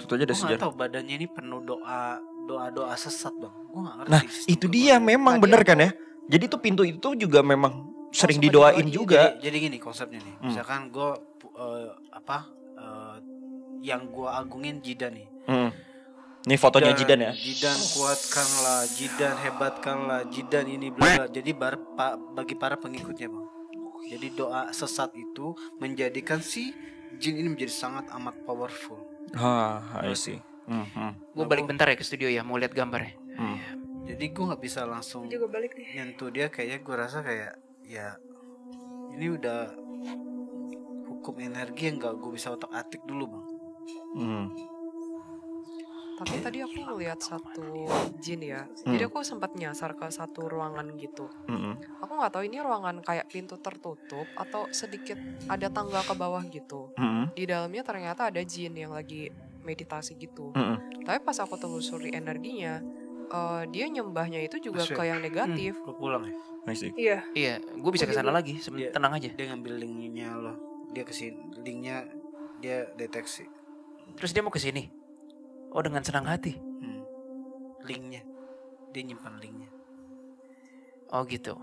Itu aja ada Gue nggak sejarah. tahu badannya ini penuh doa sesat bang. Gue nggak ngerti. Nah itu dia memang bener kan ya. Jadi tuh pintu itu juga memang sering didoain juga. Jadi gini konsepnya nih. Misalkan gue yang gue agungin Jidan nih. Ini fotonya Jidan ya. Jidan kuatkanlah, Jidan hebatkanlah, Jidan ini bla bla. Jadi bagi para pengikutnya bang. Jadi doa sesat itu menjadikan si jin ini menjadi sangat amat powerful. I see. Gue balik bentar ya ke studio ya, mau lihat gambarnya. Jadi gue nggak bisa langsung Juga balik nih. nyentuh dia. Kayaknya gue rasa kayak ya ini udah hukum energi yang gak gue bisa otak atik dulu bang. Tapi tadi aku ngeliat satu jin ya. Jadi aku sempat nyasar ke satu ruangan gitu. Aku nggak tahu ini ruangan kayak pintu tertutup atau sedikit ada tangga ke bawah gitu. Di dalamnya ternyata ada jin yang lagi meditasi gitu. Tapi pas aku telusuri energinya, dia nyembahnya itu juga ke yang negatif. Gue pulang ya. Iya, gue bisa kesana lagi. Tenang aja. Dia ngambil linknya loh. Dia kesini, linknya dia deteksi. Terus dia mau kesini. Oh, dengan senang hati. Linknya, dia nyimpan linknya. Oh gitu.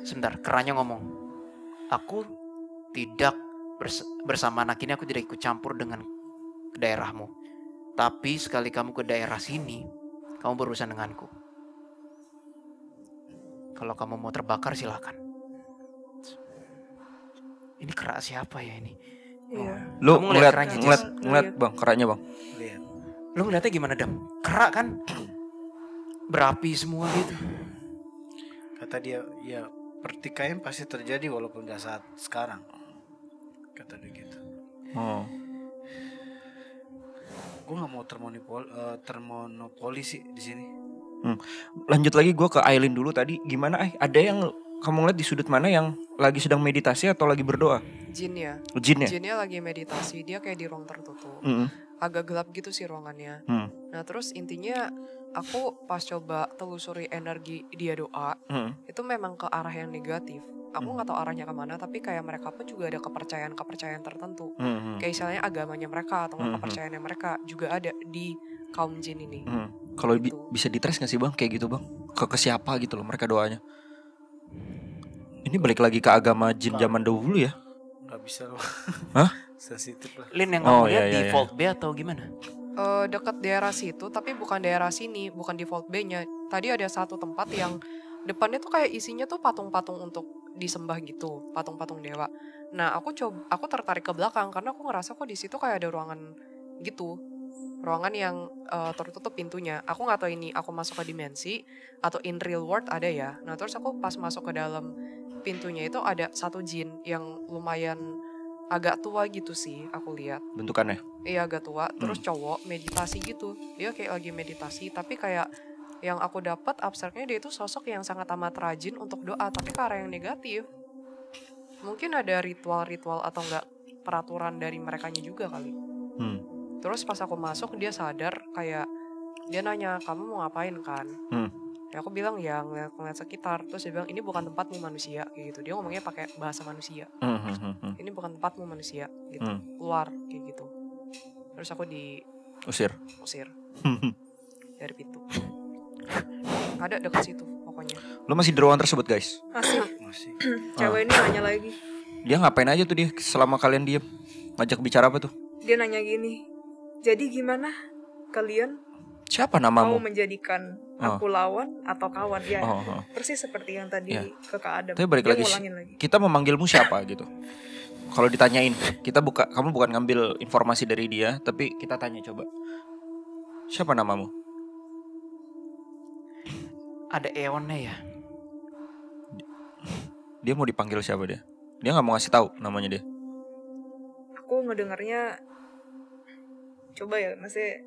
Sebentar, keranya ngomong. Aku tidak bersama anak ini, aku tidak ikut campur dengan daerahmu. Tapi sekali kamu ke daerah sini, kamu berurusan denganku. Kalau kamu mau terbakar silakan. Ini kera siapa ya ini? Iya. Lu Kamu ngeliat ngeliat bang, keraknya bang. Lihat. Lu ngeliatnya gimana, Dam? Kera kan? Berapi semua gitu. Kata dia, ya pertikaian pasti terjadi walaupun gak saat sekarang. Kata dia gitu. Gue gak mau termonopoli sih di sini. Lanjut lagi gue ke Aileen dulu tadi. Gimana ada yang kamu ngeliat di sudut mana yang lagi sedang meditasi atau lagi berdoa? Jinnya. Jinnya lagi meditasi, dia kayak di ruang tertutup. Agak gelap gitu sih ruangannya. Nah terus intinya aku pas coba telusuri energi dia doa, itu memang ke arah yang negatif. Aku nggak tahu arahnya kemana, tapi kayak mereka pun juga ada kepercayaan tertentu. Kayak misalnya agamanya mereka atau kepercayaannya mereka juga ada di kaum jin ini. Kalau Gitu. bisa ditrace nggak sih bang, kayak gitu bang? Ke siapa gitu loh mereka doanya? Ini balik lagi ke agama jin zaman dahulu ya? Gak bisa loh. Hah? Sensitif lah. Lin yang kamu lihat iya, di Vault B atau gimana? Dekat daerah situ, tapi bukan daerah sini, bukan di Vault B-nya. Tadi ada satu tempat yang depannya tuh kayak isinya tuh patung-patung untuk disembah gitu, patung-patung dewa. Nah, aku tertarik ke belakang karena aku ngerasa kok di situ kayak ada ruangan gitu. Ruangan yang tertutup pintunya. Aku nggak tahu ini aku masuk ke dimensi atau in real world ada ya. Nah, terus aku pas masuk ke dalam pintunya itu ada satu jin yang lumayan agak tua gitu sih aku lihat. Bentukannya? Iya agak tua. Terus cowok meditasi gitu. Dia kayak lagi meditasi tapi kayak yang aku dapat abstraknya dia itu sosok yang sangat amat rajin untuk doa tapi ke arah yang negatif. Mungkin ada ritual-ritual atau enggak peraturan dari merekanya juga kali. Terus pas aku masuk dia sadar kayak dia nanya kamu mau ngapain kan? Ya aku bilang ya ngeliat sekitar. Terus dia bilang ini bukan tempatmu manusia kayak gitu. Dia ngomongnya pakai bahasa manusia. Ini bukan tempatmu manusia gitu. Keluar kayak gitu. Terus aku Usir dari pintu. Ada dekat situ pokoknya. Lo masih di ruangan tersebut guys? Masih. Cewek ini nanya lagi. Dia ngapain aja tuh dia selama kalian diem? Ngajak bicara apa tuh? Dia nanya gini. Jadi gimana? Kalian Siapa mau namamu? menjadikan aku lawan atau kawan? Ya, persis seperti yang tadi ke Kak Adam. Tapi balik Dia lagi, ngulangin lagi. kita memanggilmu siapa gitu? Kalau ditanyain, kamu bukan ngambil informasi dari dia, tapi kita tanya coba. Siapa namamu? Ada Eonnya ya. Dia mau dipanggil siapa dia? Dia nggak mau ngasih tahu namanya dia. Aku ngedengarnya, coba ya, masih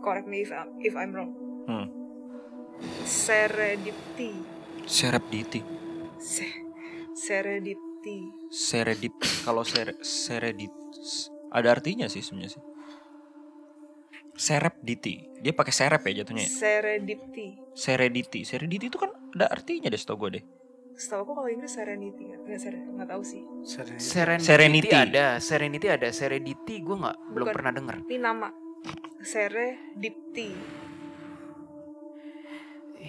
correct me if I'm wrong. Seredipti. Kalau seredit ada artinya sih sebenarnya sih. Serepditi. Dia pakai serep ya jatuhnya. Serediti itu kan ada artinya deh setahu gue deh. Setahu aku kalau Inggris serenity kan? Nggak tahu sih. Serenity ada. Serenity gue belum Bukan. pernah dengar. Ini nama Seredipti.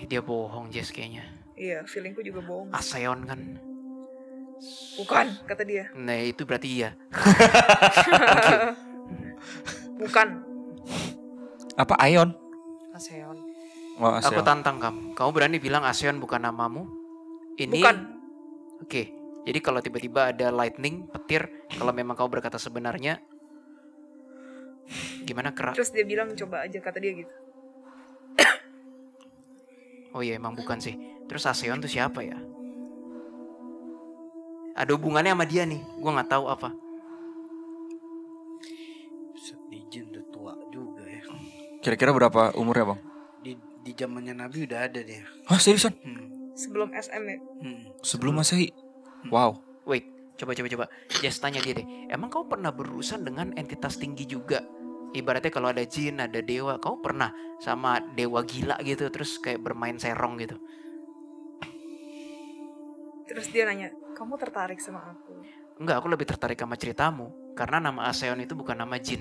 Dia bohong Jess kayaknya. Iya, feelingku juga bohong. Aseon kan. Bukan, kata dia. Nah itu berarti iya. Bukan. Apa Aeon? ASEAN. Oh, Aku Aseon. tantang kamu. Kamu berani bilang Aseon bukan namamu? Ini. Bukan. Oke. Jadi kalau tiba-tiba ada lightning, petir, kalau memang kamu berkata sebenarnya, gimana Kera? Terus dia bilang coba aja, kata dia gitu. Oh iya emang bukan sih. Terus Aseon tuh siapa ya? Ada hubungannya sama dia nih. Gue nggak tahu apa. Kira-kira berapa umurnya, Bang? Di zamannya Nabi udah ada dia. Hah, seriusan? Sebelum SM ya. Sebelum Masehi. Wow. Wait, coba. Just tanya dia deh. Emang kau pernah berurusan dengan entitas tinggi juga? Ibaratnya kalau ada jin, ada dewa, kau pernah sama dewa gila gitu terus kayak bermain serong gitu? Terus dia nanya, kamu tertarik sama aku? Enggak, aku lebih tertarik sama ceritamu. Karena nama Aseon itu bukan nama jin,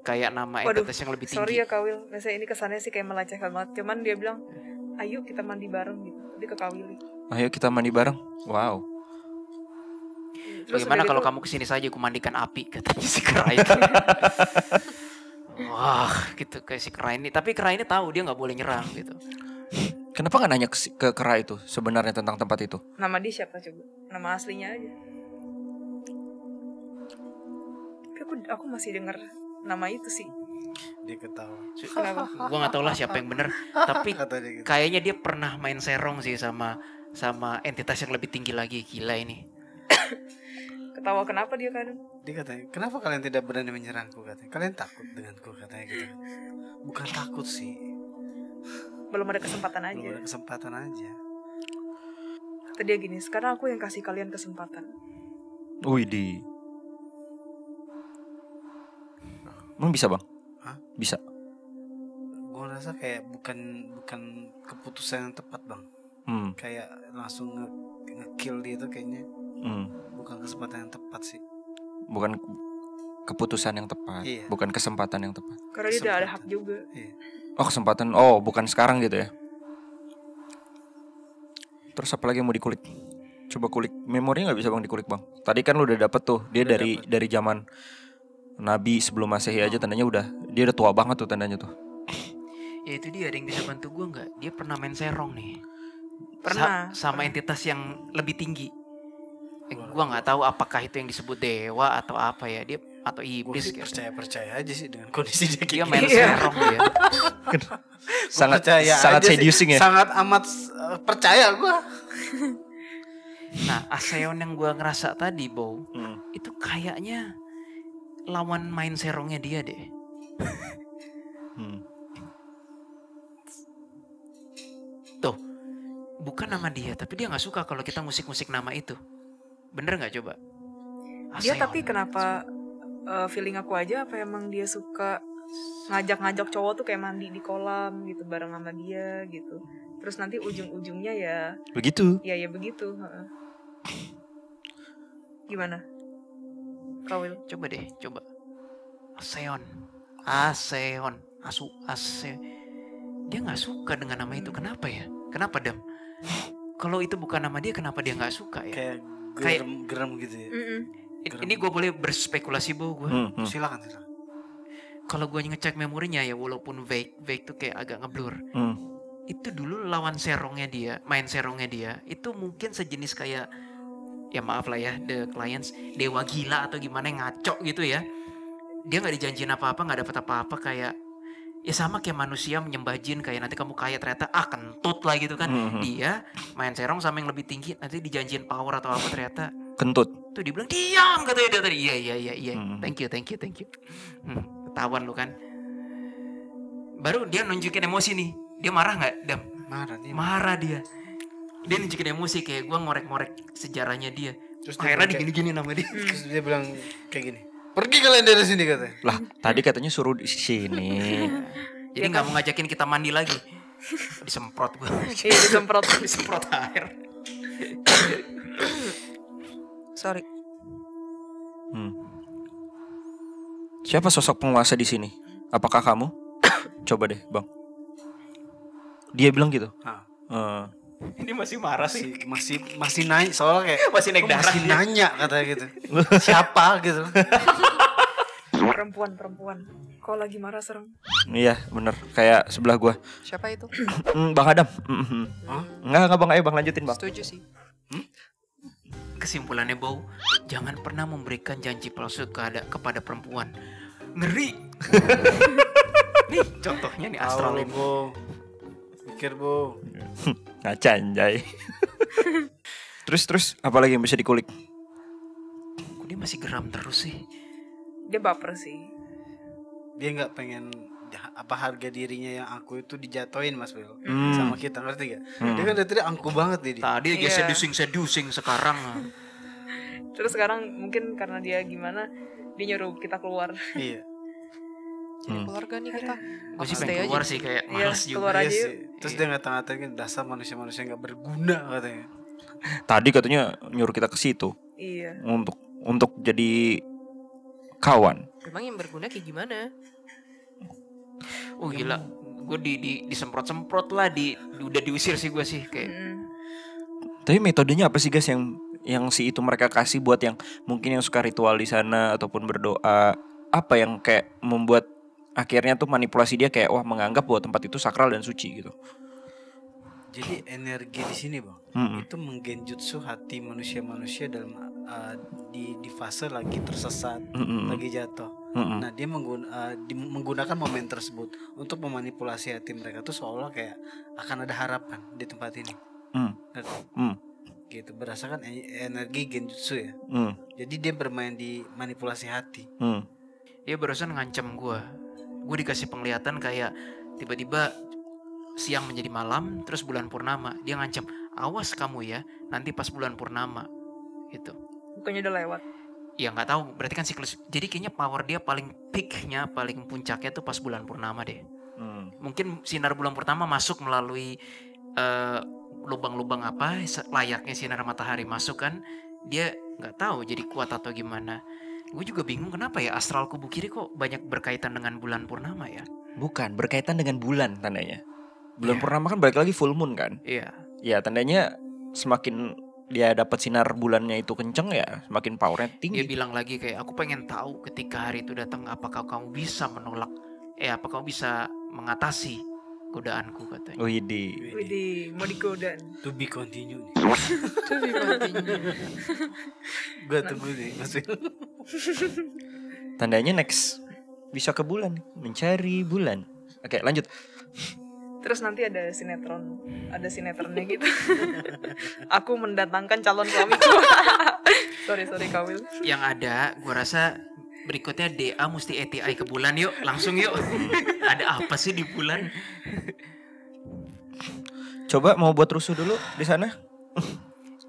kayak nama entitas yang lebih tinggi. Sorry ya Kawil, biasanya ini kesannya sih kayak melecehkan banget. Cuman dia bilang, ayo kita mandi bareng gitu. Dia ke Kawili. Ayo kita mandi bareng. Wow. Terus Bagaimana udah kalau gitu, kamu kesini saja aku mandikan api, katanya si Kera itu. Wah, gitu kayak si Kera ini. Tapi Kera ini tahu dia nggak boleh nyerang gitu. Kenapa nggak nanya ke Kera itu sebenarnya tentang tempat itu? nama dia siapa coba? Nama aslinya aja. Tapi aku masih dengar nama itu sih. Dia ketawa. Kenapa? Gua nggak tahu lah siapa yang benar. Tapi Kata dia gitu. kayaknya dia pernah main serong sih sama entitas yang lebih tinggi lagi. Gila ini. Ketawa kenapa dia kadang? Dia katanya, kenapa kalian tidak berani menyerangku, katanya. Kalian takut denganku, katanya gitu. Bukan takut sih, Belum ada kesempatan belum aja. ada kesempatan aja. Kata dia gini, sekarang aku yang kasih kalian kesempatan. Widih. Emang bisa, Bang? Hah? Bisa. Gue rasa kayak bukan keputusan yang tepat, Bang. Kayak langsung nge-kill dia itu kayaknya bukan kesempatan yang tepat sih. Bukan keputusan yang tepat, Iya. bukan kesempatan yang tepat. Karena dia udah ada hak juga. Iya. Oh, kesempatan. Oh, bukan sekarang gitu ya. Terus apa lagi yang mau dikulik? Coba kulik. Memorinya nggak bisa, Bang, dikulik, Bang. Tadi kan lu udah dapet tuh. Dia Udah dari zaman Nabi sebelum Masehi aja tandanya dia udah tua banget tuh tandanya tuh. Ya itu dia, ada yang bisa bantu gue nggak? Dia pernah main serong nih. Pernah. Sama entitas yang lebih tinggi. Gue nggak tahu apakah itu yang disebut dewa atau apa ya, dia atau Gue iblis sih kayak. percaya aja sih dengan kondisi dia Dia kayak main gitu. serong dia. Sangat Percaya aja seducing sih. ya. Sangat amat percaya gue. Nah, Aseon yang gue ngerasa tadi, Bow, itu kayaknya lawan main serongnya dia deh. Tuh, bukan nama dia, tapi dia nggak suka kalau kita musik-musik nama itu. Bener nggak coba? Dia Aseon. tapi kenapa feeling aku aja apa emang dia suka ngajak-ngajak cowok tuh kayak mandi di kolam gitu bareng sama dia gitu. Terus nanti ujung-ujungnya ya Begitu. ya begitu. Heeh. Gimana? Kawil. Coba deh, coba. Aseon. Dia nggak suka dengan nama itu. Kenapa ya? Kenapa, Dam? Kalau itu bukan nama dia, kenapa dia nggak suka ya? Kayak geram gitu ya. Ini gue boleh berspekulasi, Bo, gue. Silakan. Kalau gue ngecek memorinya ya, walaupun vague tuh kayak agak ngeblur. Itu dulu lawan serongnya dia, main serongnya dia, itu mungkin sejenis kayak, ya maaf lah ya, the clients, dewa gila atau gimana yang ngaco gitu ya. Dia nggak dijanjiin apa-apa, nggak dapat apa-apa, kayak ya sama kayak manusia menyembah jin, kayak nanti kamu kaya ternyata kentut lah gitu kan. Dia main serong sama yang lebih tinggi, nanti dijanjiin power atau apa ternyata Kentut. tuh dibilang diam katanya dia tadi. Iya. Thank you. Ketahuan lu kan. Baru dia nunjukin emosi nih. Dia marah nggak, Dam? Marah dia. Dia nunjukin emosi kayak gue ngorek-ngorek sejarahnya dia. Terus akhirnya dia digini-gini nama dia. Terus dia bilang kayak gini. Pergi kalian dari sini, katanya. Lah, tadi katanya suruh di sini. Jadi nggak mau ngajakin kita mandi lagi. Disemprot gue. Iya disemprot. Disemprot air. Sorry. Siapa sosok penguasa di sini? Apakah kamu? Coba deh, Bang. Dia bilang gitu. Ini masih marah sih. Masih naik soalnya kayak Masih naik darah masih dia. nanya katanya gitu. Siapa gitu. Perempuan. Kok lagi marah serem? Iya, bener. Kayak sebelah gua. Siapa itu? Bang Adam. Enggak Bang. Ayo Bang, lanjutin Bang. Setuju sih. Kesimpulannya, Bow, jangan pernah memberikan janji palsu kepada perempuan. Ngeri. Nih contohnya nih astral ini. Bo. Pikir, Bo. Ngaca anjay. Terus apa lagi yang bisa dikulik? Kok dia masih geram terus sih? Dia baper sih. Dia nggak pengen apa harga dirinya yang aku itu dijatoin Mas Will sama kita, ngerti gak? Dia kan dari tadi angku banget nih. Tadi aja seducing sekarang. Terus sekarang mungkin karena dia gimana, dia nyuruh kita keluar. Iya. Jadi keluarga nih kita. Gue sih Stay pengen aja. keluar sih, kayak malas juga. keluar aja Iya yuk. sih. Terus dia ngata-ngatain dasar manusia-manusia nggak berguna katanya. Tadi katanya nyuruh kita ke situ Iya. untuk jadi kawan. Memang yang berguna kayak gimana? Oh gila, gue disemprot-semprot lah, udah diusir sih gue sih kayak. Tapi metodenya apa sih guys yang si itu mereka kasih buat yang mungkin yang suka ritual di sana ataupun berdoa, apa yang kayak membuat akhirnya tuh manipulasi dia kayak wah menganggap bahwa tempat itu sakral dan suci gitu. Jadi energi di sini bang, itu menggenjutsu hati manusia-manusia dalam di fase lagi tersesat, lagi jatuh. Nah dia menggunakan momen tersebut untuk memanipulasi hati mereka tuh seolah kayak akan ada harapan di tempat ini. Gitu berdasarkan energi genjutsu ya. Jadi dia bermain di manipulasi hati. Dia barusan ngancam gue dikasih penglihatan kayak tiba-tiba siang menjadi malam, terus bulan purnama. Dia ngancam, awas kamu ya, nanti pas bulan purnama gitu. Bukannya udah lewat. Ya nggak tahu, berarti kan siklus. Jadi kayaknya power dia paling peaknya, paling puncaknya tuh pas bulan purnama deh. Mungkin sinar bulan purnama masuk melalui lubang-lubang apa, layaknya sinar matahari masuk kan. Dia nggak tahu jadi kuat atau gimana. Gue juga bingung kenapa ya astral kubu kiri kok banyak berkaitan dengan bulan purnama ya. Bukan, berkaitan dengan bulan tandanya. Bulan purnama kan balik lagi full moon kan? Iya. Ya tandanya semakin dia dapat sinar bulannya itu kenceng ya semakin powernya tinggi. Dia bilang lagi kayak aku pengen tahu ketika hari itu datang apakah kamu bisa menolak, apa kamu bisa mengatasi godaanku katanya. Widih, mau digoda. To be continue nih. Itu dibandingin. Gue tunggu nih Mas Will. Tandanya next bisa ke bulan, mencari bulan. Oke lanjut. Terus nanti ada sinetronnya gitu. Aku mendatangkan calon suamiku. sorry Kawil. Yang ada, gue rasa berikutnya DA mesti ATI ke bulan yuk, langsung yuk. Ada apa sih di bulan? Coba mau buat rusuh dulu di sana.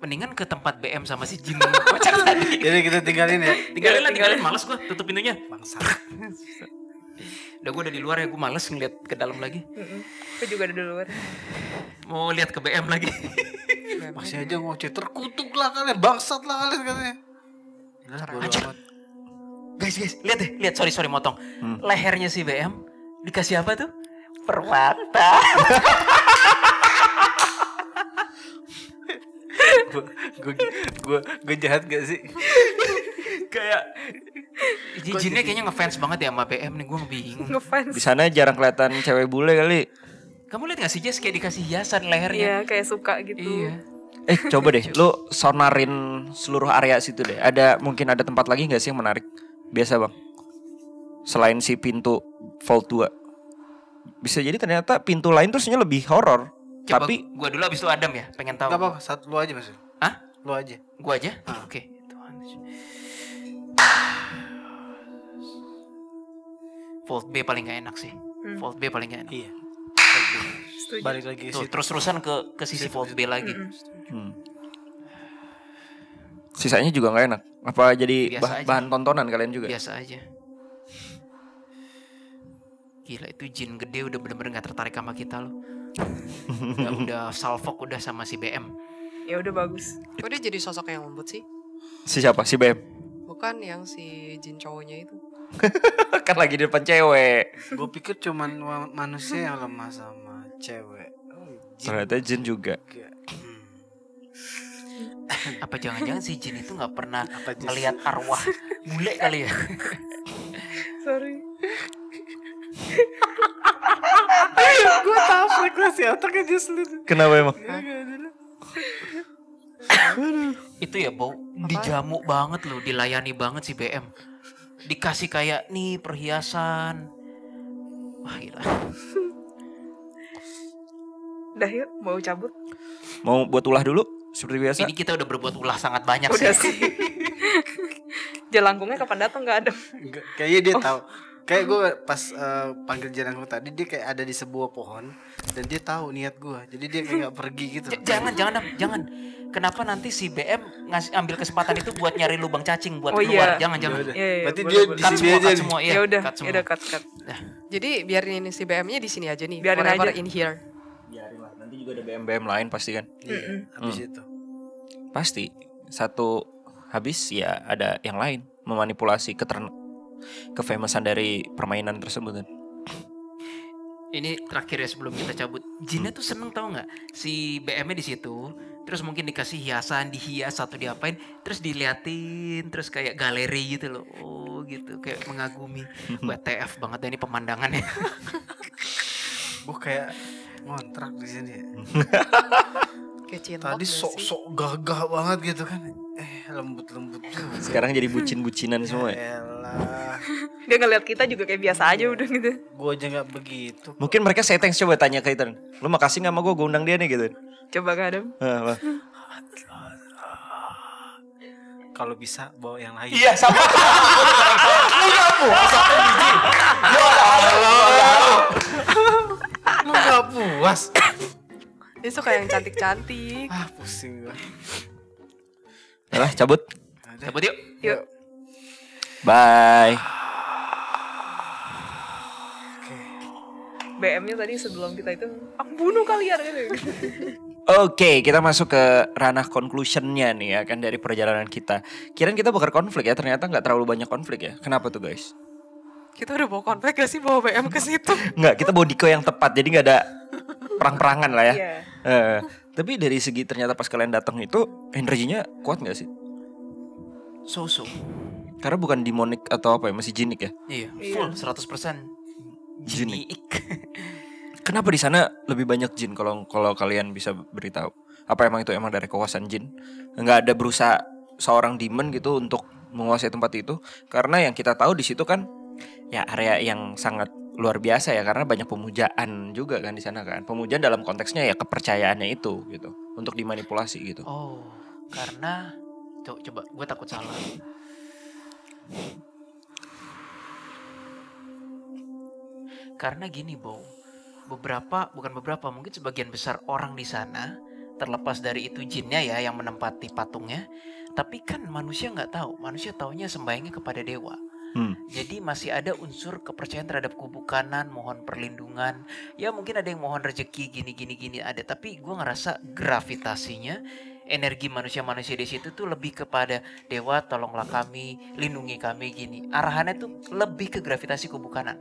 Mendingan ke tempat BM sama si Jin kocak tadi. Jadi kita tinggalin ya. Tinggalin, males gue tutup pintunya. Bangsat. Udah gue udah di luar ya, gue males ngeliat ke dalam lagi. Aku juga ada di luar. Mau lihat ke BM lagi. Masih aja ngoceh, terkutuk lah kalian, bangsat lah kalian katanya. Guys, lihat deh, lihat sorry motong. Lehernya si BM dikasih apa tuh? Permata. Gue jahat gak sih? Kayak Jinnya kayaknya ngefans banget ya sama BM nih, gue bingung. Ngefans. Di sana jarang kelihatan cewek bule kali. Kamu lihat gak sih Jess kayak dikasih hiasan lehernya? Iya, kayak suka gitu. Iya. Coba deh, lu sonarin seluruh area situ deh. Mungkin ada tempat lagi gak sih yang menarik? Biasa bang. Selain si pintu Vault 2. Bisa jadi ternyata pintu lain terusnya lebih horor. Coba Tapi gue dulu abis itu Adam ya, pengen tahu. Gak apa-apa, lu aja Mas. Hah? Lu aja. Gue aja? Oke. Vault B paling gak enak sih. Vault B paling gak enak. Iya. Setuju. Balik lagi ke Tuh, situ. terus-terusan ke sisi Vault B lagi. sisanya juga gak enak. Apa jadi Biasa aja. bahan tontonan kalian juga? Biasa aja. Gila itu jin gede udah bener-bener gak tertarik sama kita loh. udah salfok udah sama si BM. Ya udah bagus. Kok dia jadi sosok yang lembut sih? Si siapa? Si BM? Bukan yang si jin cowoknya itu. Kan lagi di depan cewek. Gue pikir cuman manusia yang lemah sama cewek. Ternyata jin juga. Apa jangan-jangan si jin itu gak pernah Apa, Jess? ngelihat arwah bule kali ya? Sorry. Gue tahu frekuensi otaknya dia sendiri. Kenapa emang? Itu ya bau dijamu banget loh, dilayani banget si BM. Dikasih kayak nih perhiasan. Wah gila. Udah yuk, mau cabut. Mau buat ulah dulu seperti biasa? Ini kita udah berbuat ulah sangat banyak Udah sih. sih. Jelangkungnya kapan datang nggak ada. Kayaknya dia tahu Kayak gue pas panggil Jen aku tadi, dia kayak ada di sebuah pohon dan dia tahu niat gue, jadi dia kayak nggak pergi gitu. Jangan. Kenapa nanti si BM ambil kesempatan itu buat nyari lubang cacing buat Oh, keluar? iya. Jangan. Iya, Berarti boleh, dia boleh. di Cut sini semua, aja cut nih. semua, iya. Ya udah, Cut semua. ya udah cut. Jadi biarin ini si BM-nya di sini aja nih. Biarin Forever aja. in here. Biarin lah. Nanti juga ada BM lain pasti kan. Iya, habis itu. Pasti satu habis ya ada yang lain memanipulasi kefamousan dari permainan tersebut kan. Ini terakhir ya sebelum kita cabut. Jinnya tuh seneng tau nggak? Si BM-nya di situ, terus mungkin dikasih hiasan, dihias atau diapain, terus diliatin, terus kayak galeri gitu loh. Oh gitu, kayak mengagumi. WTF banget dah ini pemandangannya. Gue kayak ngontrak di sini. Kayak cinlok Tadi gak sih? sok-sok gagah banget gitu kan. Lembut-lembut juga. Sekarang jadi bucin-bucinan semua ya. Elah, Dia ngeliat kita juga kayak biasa aja udah gitu. gue aja nggak begitu. Mungkin mereka settings, coba tanya ke Ethan. Lu makasih gak sama gue undang dia nih gitu. Coba Kak Adam. Apa? Kalau bisa bawa yang lain. Iya sama. Lu nggak puas? Dia suka yang cantik-cantik. Pusing gue. Udah cabut. Cabut yuk. Yuk. Bye. BM-nya tadi sebelum kita itu, aku bunuh kalian gitu. Oke, kita masuk ke ranah conclusionnya nih ya kan dari perjalanan kita. Kirain kita bakal konflik ya, ternyata nggak terlalu banyak konflik ya. Kenapa tuh guys? Kita udah bawa konflik gak sih bawa BM ke situ? Nggak, kita bawa Diko yang tepat, jadi nggak ada perang-perangan lah ya. Iya. Tapi dari segi ternyata pas kalian datang itu energinya kuat nggak sih? So. Karena bukan demonic atau apa ya, masih jinik ya. Iya, full 100% jinik. Kenapa di sana lebih banyak jin kalau kalian bisa beritahu? Apa emang itu emang dari kekuasaan jin? Nggak ada berusaha seorang demon gitu untuk menguasai tempat itu? Karena yang kita tahu di situ kan ya area yang sangat luar biasa ya, karena banyak pemujaan juga kan di sana kan. Pemujaan dalam konteksnya ya kepercayaannya itu gitu, untuk dimanipulasi gitu. Oh, karena coba gue takut salah. Karena gini, bukan beberapa, mungkin sebagian besar orang di sana, terlepas dari itu jinnya ya yang menempati patungnya, tapi kan manusia nggak tahu, manusia taunya sembayangnya kepada dewa. Jadi masih ada unsur kepercayaan terhadap kubu kanan, mohon perlindungan. Ya mungkin ada yang mohon rezeki gini ada, tapi gue ngerasa gravitasinya, energi manusia di situ tuh lebih kepada dewa tolonglah kami, lindungi kami gini. Arahannya tuh lebih ke gravitasi kubu kanan.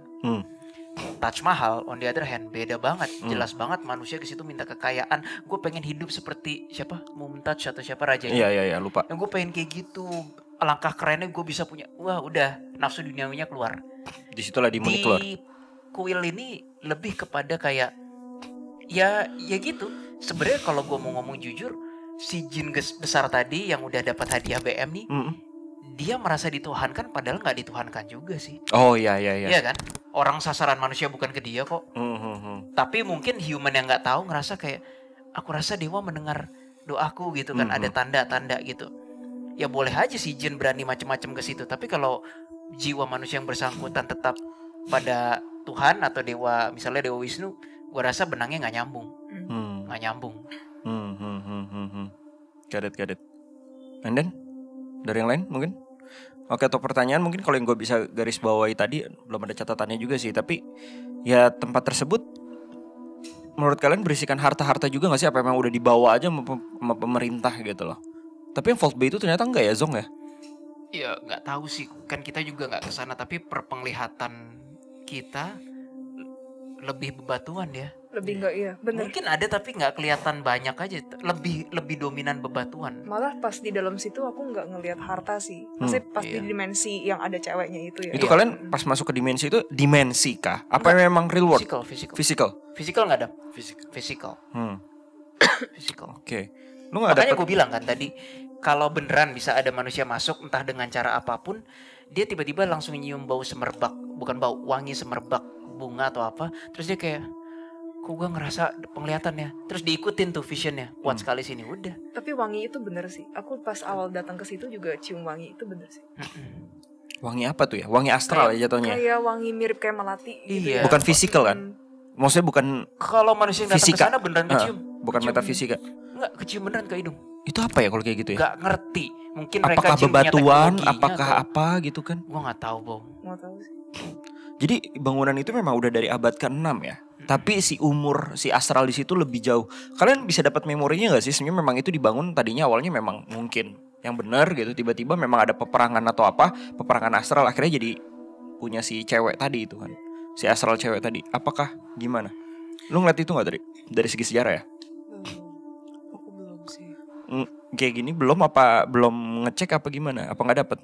Taj Mahal on the other hand beda banget, jelas banget manusia ke situ minta kekayaan. Gue pengen hidup seperti siapa, Mumtaz atau siapa rajanya. Iya lupa. Yang gue pengen kayak gitu. Alangkah kerennya gue bisa punya. Wah udah nafsu duniawinya keluar. Disitulah demonic keluar. Di kuil ini lebih kepada kayak ya gitu. Sebenarnya kalau gue mau ngomong jujur, si jin besar tadi yang udah dapat hadiah BM nih, dia merasa dituhankan padahal nggak dituhankan juga sih. Oh iya. Iya kan? Orang sasaran manusia bukan ke dia kok. Tapi mungkin human yang nggak tahu ngerasa kayak aku rasa dewa mendengar doaku gitu kan. Ada tanda-tanda gitu. Ya boleh aja si jin berani macam-macam ke situ. Tapi kalau jiwa manusia yang bersangkutan tetap pada Tuhan atau dewa, misalnya Dewa Wisnu, gue rasa benangnya nggak nyambung. Nggak nyambung. Got it. And then dari yang lain mungkin? Oke, atau pertanyaan mungkin kalau yang gue bisa garis bawahi tadi, belum ada catatannya juga sih, tapi ya tempat tersebut menurut kalian berisikan harta-harta juga gak sih? Apa emang udah dibawa aja sama pemerintah gitu loh? Tapi yang Vault Bay itu ternyata enggak ya, Zong ya? Ya nggak tahu sih, kan kita juga nggak kesana, tapi perpenglihatan kita lebih bebatuan ya. Lebih enggak, iya bener. Mungkin ada tapi nggak kelihatan banyak aja, lebih dominan bebatuan. Malah pas di dalam situ aku nggak ngelihat harta sih. Maksudnya pas di dimensi yang ada ceweknya itu ya. Itu kalian pas masuk ke dimensi itu dimensi kah? Apa memang real world? Physical Nggak ada. Physical. Oke. Lu nggak ada. Makanya gue bilang kan tadi, kalau beneran bisa ada manusia masuk entah dengan cara apapun, dia tiba-tiba langsung nyium bau semerbak, bukan bau, wangi semerbak bunga atau apa, terus dia kayak kok gue ngerasa penglihatannya, terus diikutin tuh visionnya, kuat sekali sini, udah. Tapi wangi itu bener sih. Aku pas awal datang ke situ juga cium wangi itu bener sih. Wangi apa tuh ya? Wangi astral ya jatuhnya. Kayak wangi mirip kayak melati gitu. Iya. Bukan fisikal kan? Maksudnya bukan Kalau manusia yang datang ke fisika. sana beneran kecium. Bukan metafisika. Enggak, kecium beneran ke hidung. Itu apa ya kalau kayak gitu ya? Enggak ngerti. Mungkin mereka Apakah cium punya bebatuan, teknologinya apakah atau- apa gitu kan? Gua nggak tahu, Bang. Mau tahu sih. Jadi bangunan itu memang udah dari abad ke-6 ya. Tapi si umur si astral di situ lebih jauh. Kalian bisa dapat memorinya nggak sih? Sebenarnya memang itu dibangun tadinya awalnya memang mungkin yang benar gitu. Tiba-tiba memang ada peperangan atau apa, peperangan astral akhirnya jadi punya si cewek tadi itu kan. Si astral cewek tadi. Apakah gimana? Lu ngeliat itu nggak dari segi sejarah ya? Aku belum sih. Kayak gini belum ngecek apa gimana? Apa nggak dapet?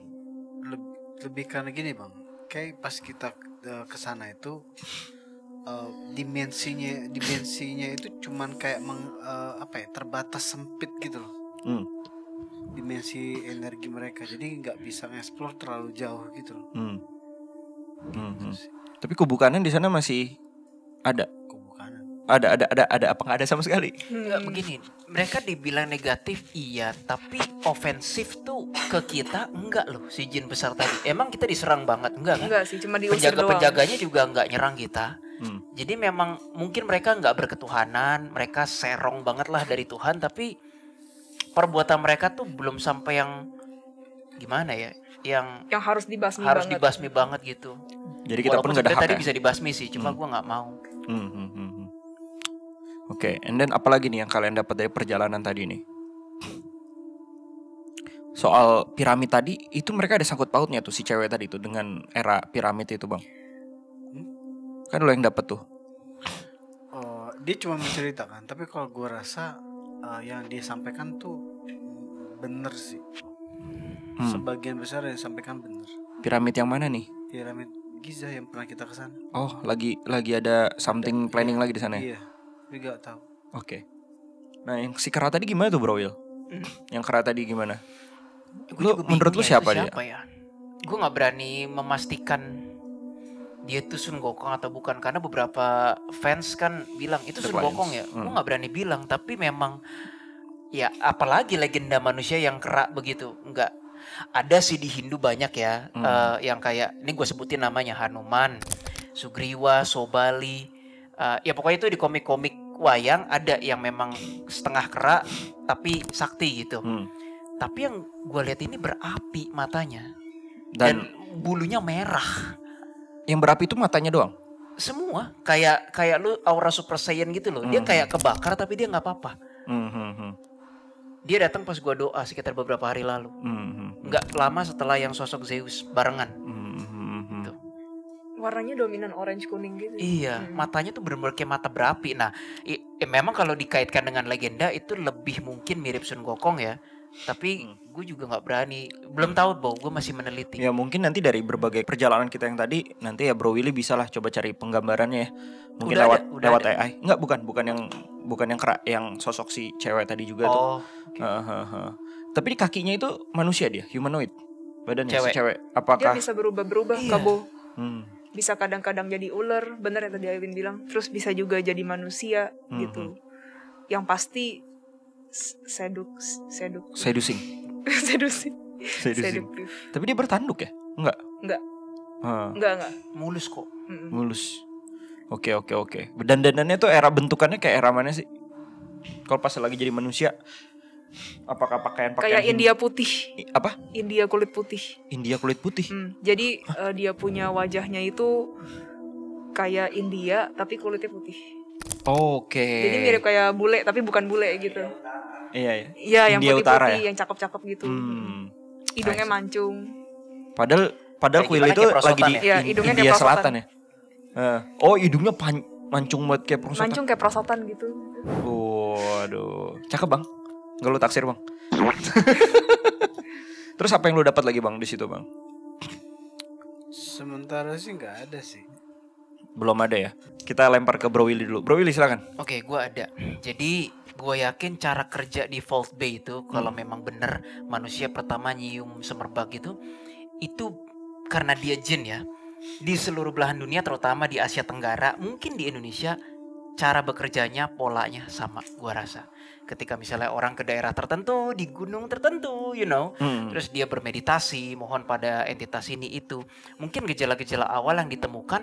Lebih karena gini bang, kayak pas kita ke sana itu dimensinya itu cuman kayak terbatas sempit gitu loh. Dimensi energi mereka, jadi nggak bisa nge-explore terlalu jauh gitu loh. Tapi kubukanan di sana masih ada. Ada apa nggak ada sama sekali? Enggak begini, mereka dibilang negatif iya, tapi ofensif tuh ke kita enggak loh si jin besar tadi. Emang kita diserang banget enggak kan? Enggak sih, cuma diusir doang. Penjaga-penjaganya juga enggak nyerang kita. Jadi memang mungkin mereka enggak berketuhanan, mereka serong banget lah dari Tuhan, tapi perbuatan mereka tuh belum sampai yang gimana ya, yang harus dibasmi harus banget. dibasmi banget gitu. Jadi kita pun nggak ada hak tadi ya? bisa dibasmi sih, cuma gua nggak mau. Oke, and then apalagi nih yang kalian dapat dari perjalanan tadi nih? Soal piramid tadi, itu mereka ada sangkut pautnya tuh si cewek tadi tuh dengan era piramid itu bang. Kan lo yang dapat tuh. Dia cuma menceritakan, tapi kalau gue rasa yang dia sampaikan tuh bener sih. Sebagian besar yang disampaikan bener. Piramid yang mana nih? Piramid Giza yang pernah kita kesana. Oh, lagi ada something planning lagi di sana ya? Iya, tapi gak tahu. Oke. Nah, yang si kera tadi gimana tuh Bro Will? Yang kera tadi gimana? Gua juga Menurut lu bingung siapa itu dia? ya? Gue nggak berani memastikan dia itu Sun Gokong atau bukan, karena beberapa fans kan bilang itu Sun Gokong ya. Gue nggak berani bilang, tapi memang ya apalagi legenda manusia yang kera begitu. Nggak ada sih di Hindu banyak ya, yang kayak ini gue sebutin namanya Hanuman, Sugriwa, Sobali. Ya pokoknya itu di komik-komik wayang ada yang memang setengah kera tapi sakti gitu. Tapi yang gue lihat ini berapi matanya dan bulunya merah. Yang berapi itu matanya doang? Semua kayak lu aura Super Saiyan gitu loh. Dia kayak kebakar tapi dia nggak apa-apa. Dia datang pas gua doa sekitar beberapa hari lalu. Nggak lama setelah yang sosok Zeus barengan. Tuh. Warnanya dominan orange kuning gitu. Iya, matanya tuh bener-bener kayak mata berapi. Nah, memang kalau dikaitkan dengan legenda itu lebih mungkin mirip Sun Gokong ya. Tapi gue juga nggak berani, belum tahu Bo, gue masih meneliti. Ya mungkin nanti dari berbagai perjalanan kita yang tadi, nanti ya Bro Willy bisa lah coba cari penggambarannya ya. Mungkin lewat AI. Enggak, bukan yang kera, yang sosok si cewek tadi juga tuh. Okay. Tapi di kakinya itu manusia dia, humanoid. Badannya Cewek. si cewek. Dia Apakah bisa berubah-berubah, Iya. Kabo. bisa Bisa kadang-kadang jadi ular, bener yang tadi Alvin bilang. Terus bisa juga jadi manusia gitu. Yang pasti seducing. seduktif. Tapi dia bertanduk ya? Enggak. Enggak. Mulus kok. Mulus. Oke. Dandanannya tuh era bentukannya kayak era mana sih? Kalau pas lagi jadi manusia, apakah pakaian Kayak India putih. Apa? India kulit putih. India kulit putih. Jadi dia punya wajahnya itu kayak India tapi kulitnya putih. Oke. Jadi mirip kayak bule tapi bukan bule gitu. Iya. Iya, yang India putih-putih, Utara ya? yang cakep-cakep gitu. Hidungnya mancung. Padahal Kayak kuil gimana, itu kayak lagi prosotan di ya? Iya, hidungnya India kayak Selatan ya. Oh, hidungnya mancung buat kayak perusahaan. Mancung kayak prosotan gitu. Waduh, cakep bang. Nggak lu taksir bang. Terus apa yang lu dapat lagi bang di situ bang? Sementara sih nggak ada sih. Belum ada ya. Kita lempar ke Bro Willy dulu. Bro Willy silakan. Oke, gue ada. Jadi gue yakin cara kerja di Vault Bay itu kalau memang bener manusia pertama nyium semerbak itu karena dia jin ya. Di seluruh belahan dunia terutama di Asia Tenggara, mungkin di Indonesia cara bekerjanya, polanya sama gua rasa. Ketika misalnya orang ke daerah tertentu, di gunung tertentu, terus dia bermeditasi, mohon pada entitas ini itu. Mungkin gejala-gejala awal yang ditemukan,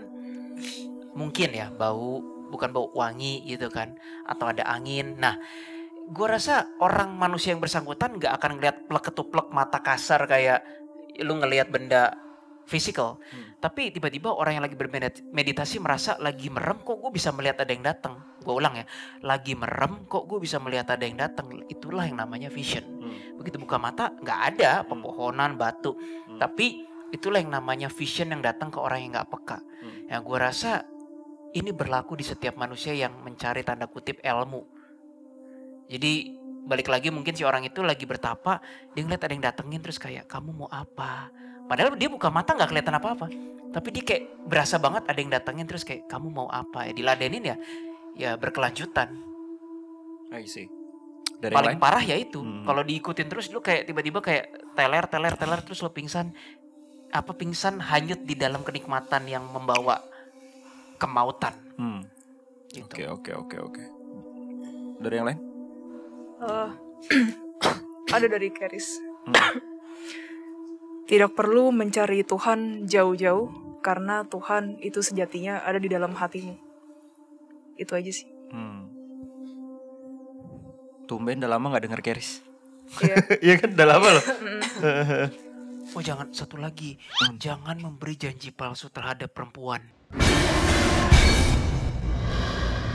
mungkin ya bukan bau wangi gitu kan, atau ada angin. Nah, gua rasa orang manusia yang bersangkutan nggak akan ngeliat plek-ketuplek mata kasar kayak lu ngelihat benda physical, tapi tiba-tiba orang yang lagi bermeditasi merasa lagi merem, kok gue bisa melihat ada yang datang. Gue ulang ya, lagi merem kok gue bisa melihat ada yang datang. Itulah yang namanya vision. Begitu buka mata nggak ada pepohonan, batu, tapi itulah yang namanya vision yang datang ke orang yang nggak peka. Ya gue rasa ini berlaku di setiap manusia yang mencari tanda kutip ilmu. Jadi balik lagi mungkin si orang itu lagi bertapa, dia ngeliat ada yang datengin terus kayak kamu mau apa? Padahal dia buka mata nggak kelihatan apa-apa, tapi dia kayak berasa banget ada yang datengin terus kayak kamu mau apa? Ya diladenin ya berkelanjutan. I see. Dari Paling parah ya itu, kalau diikutin terus lu kayak tiba-tiba kayak teler terus lu pingsan hanyut di dalam kenikmatan yang membawa kemautan. Gitu. Oke. Dari yang lain? Ada dari Keris. Tidak perlu mencari Tuhan jauh-jauh, karena Tuhan itu sejatinya ada di dalam hatimu. Itu aja sih. Tumben udah lama gak denger Keris. Iya. Iya kan udah lama loh. Oh jangan, satu lagi, jangan memberi janji palsu terhadap perempuan.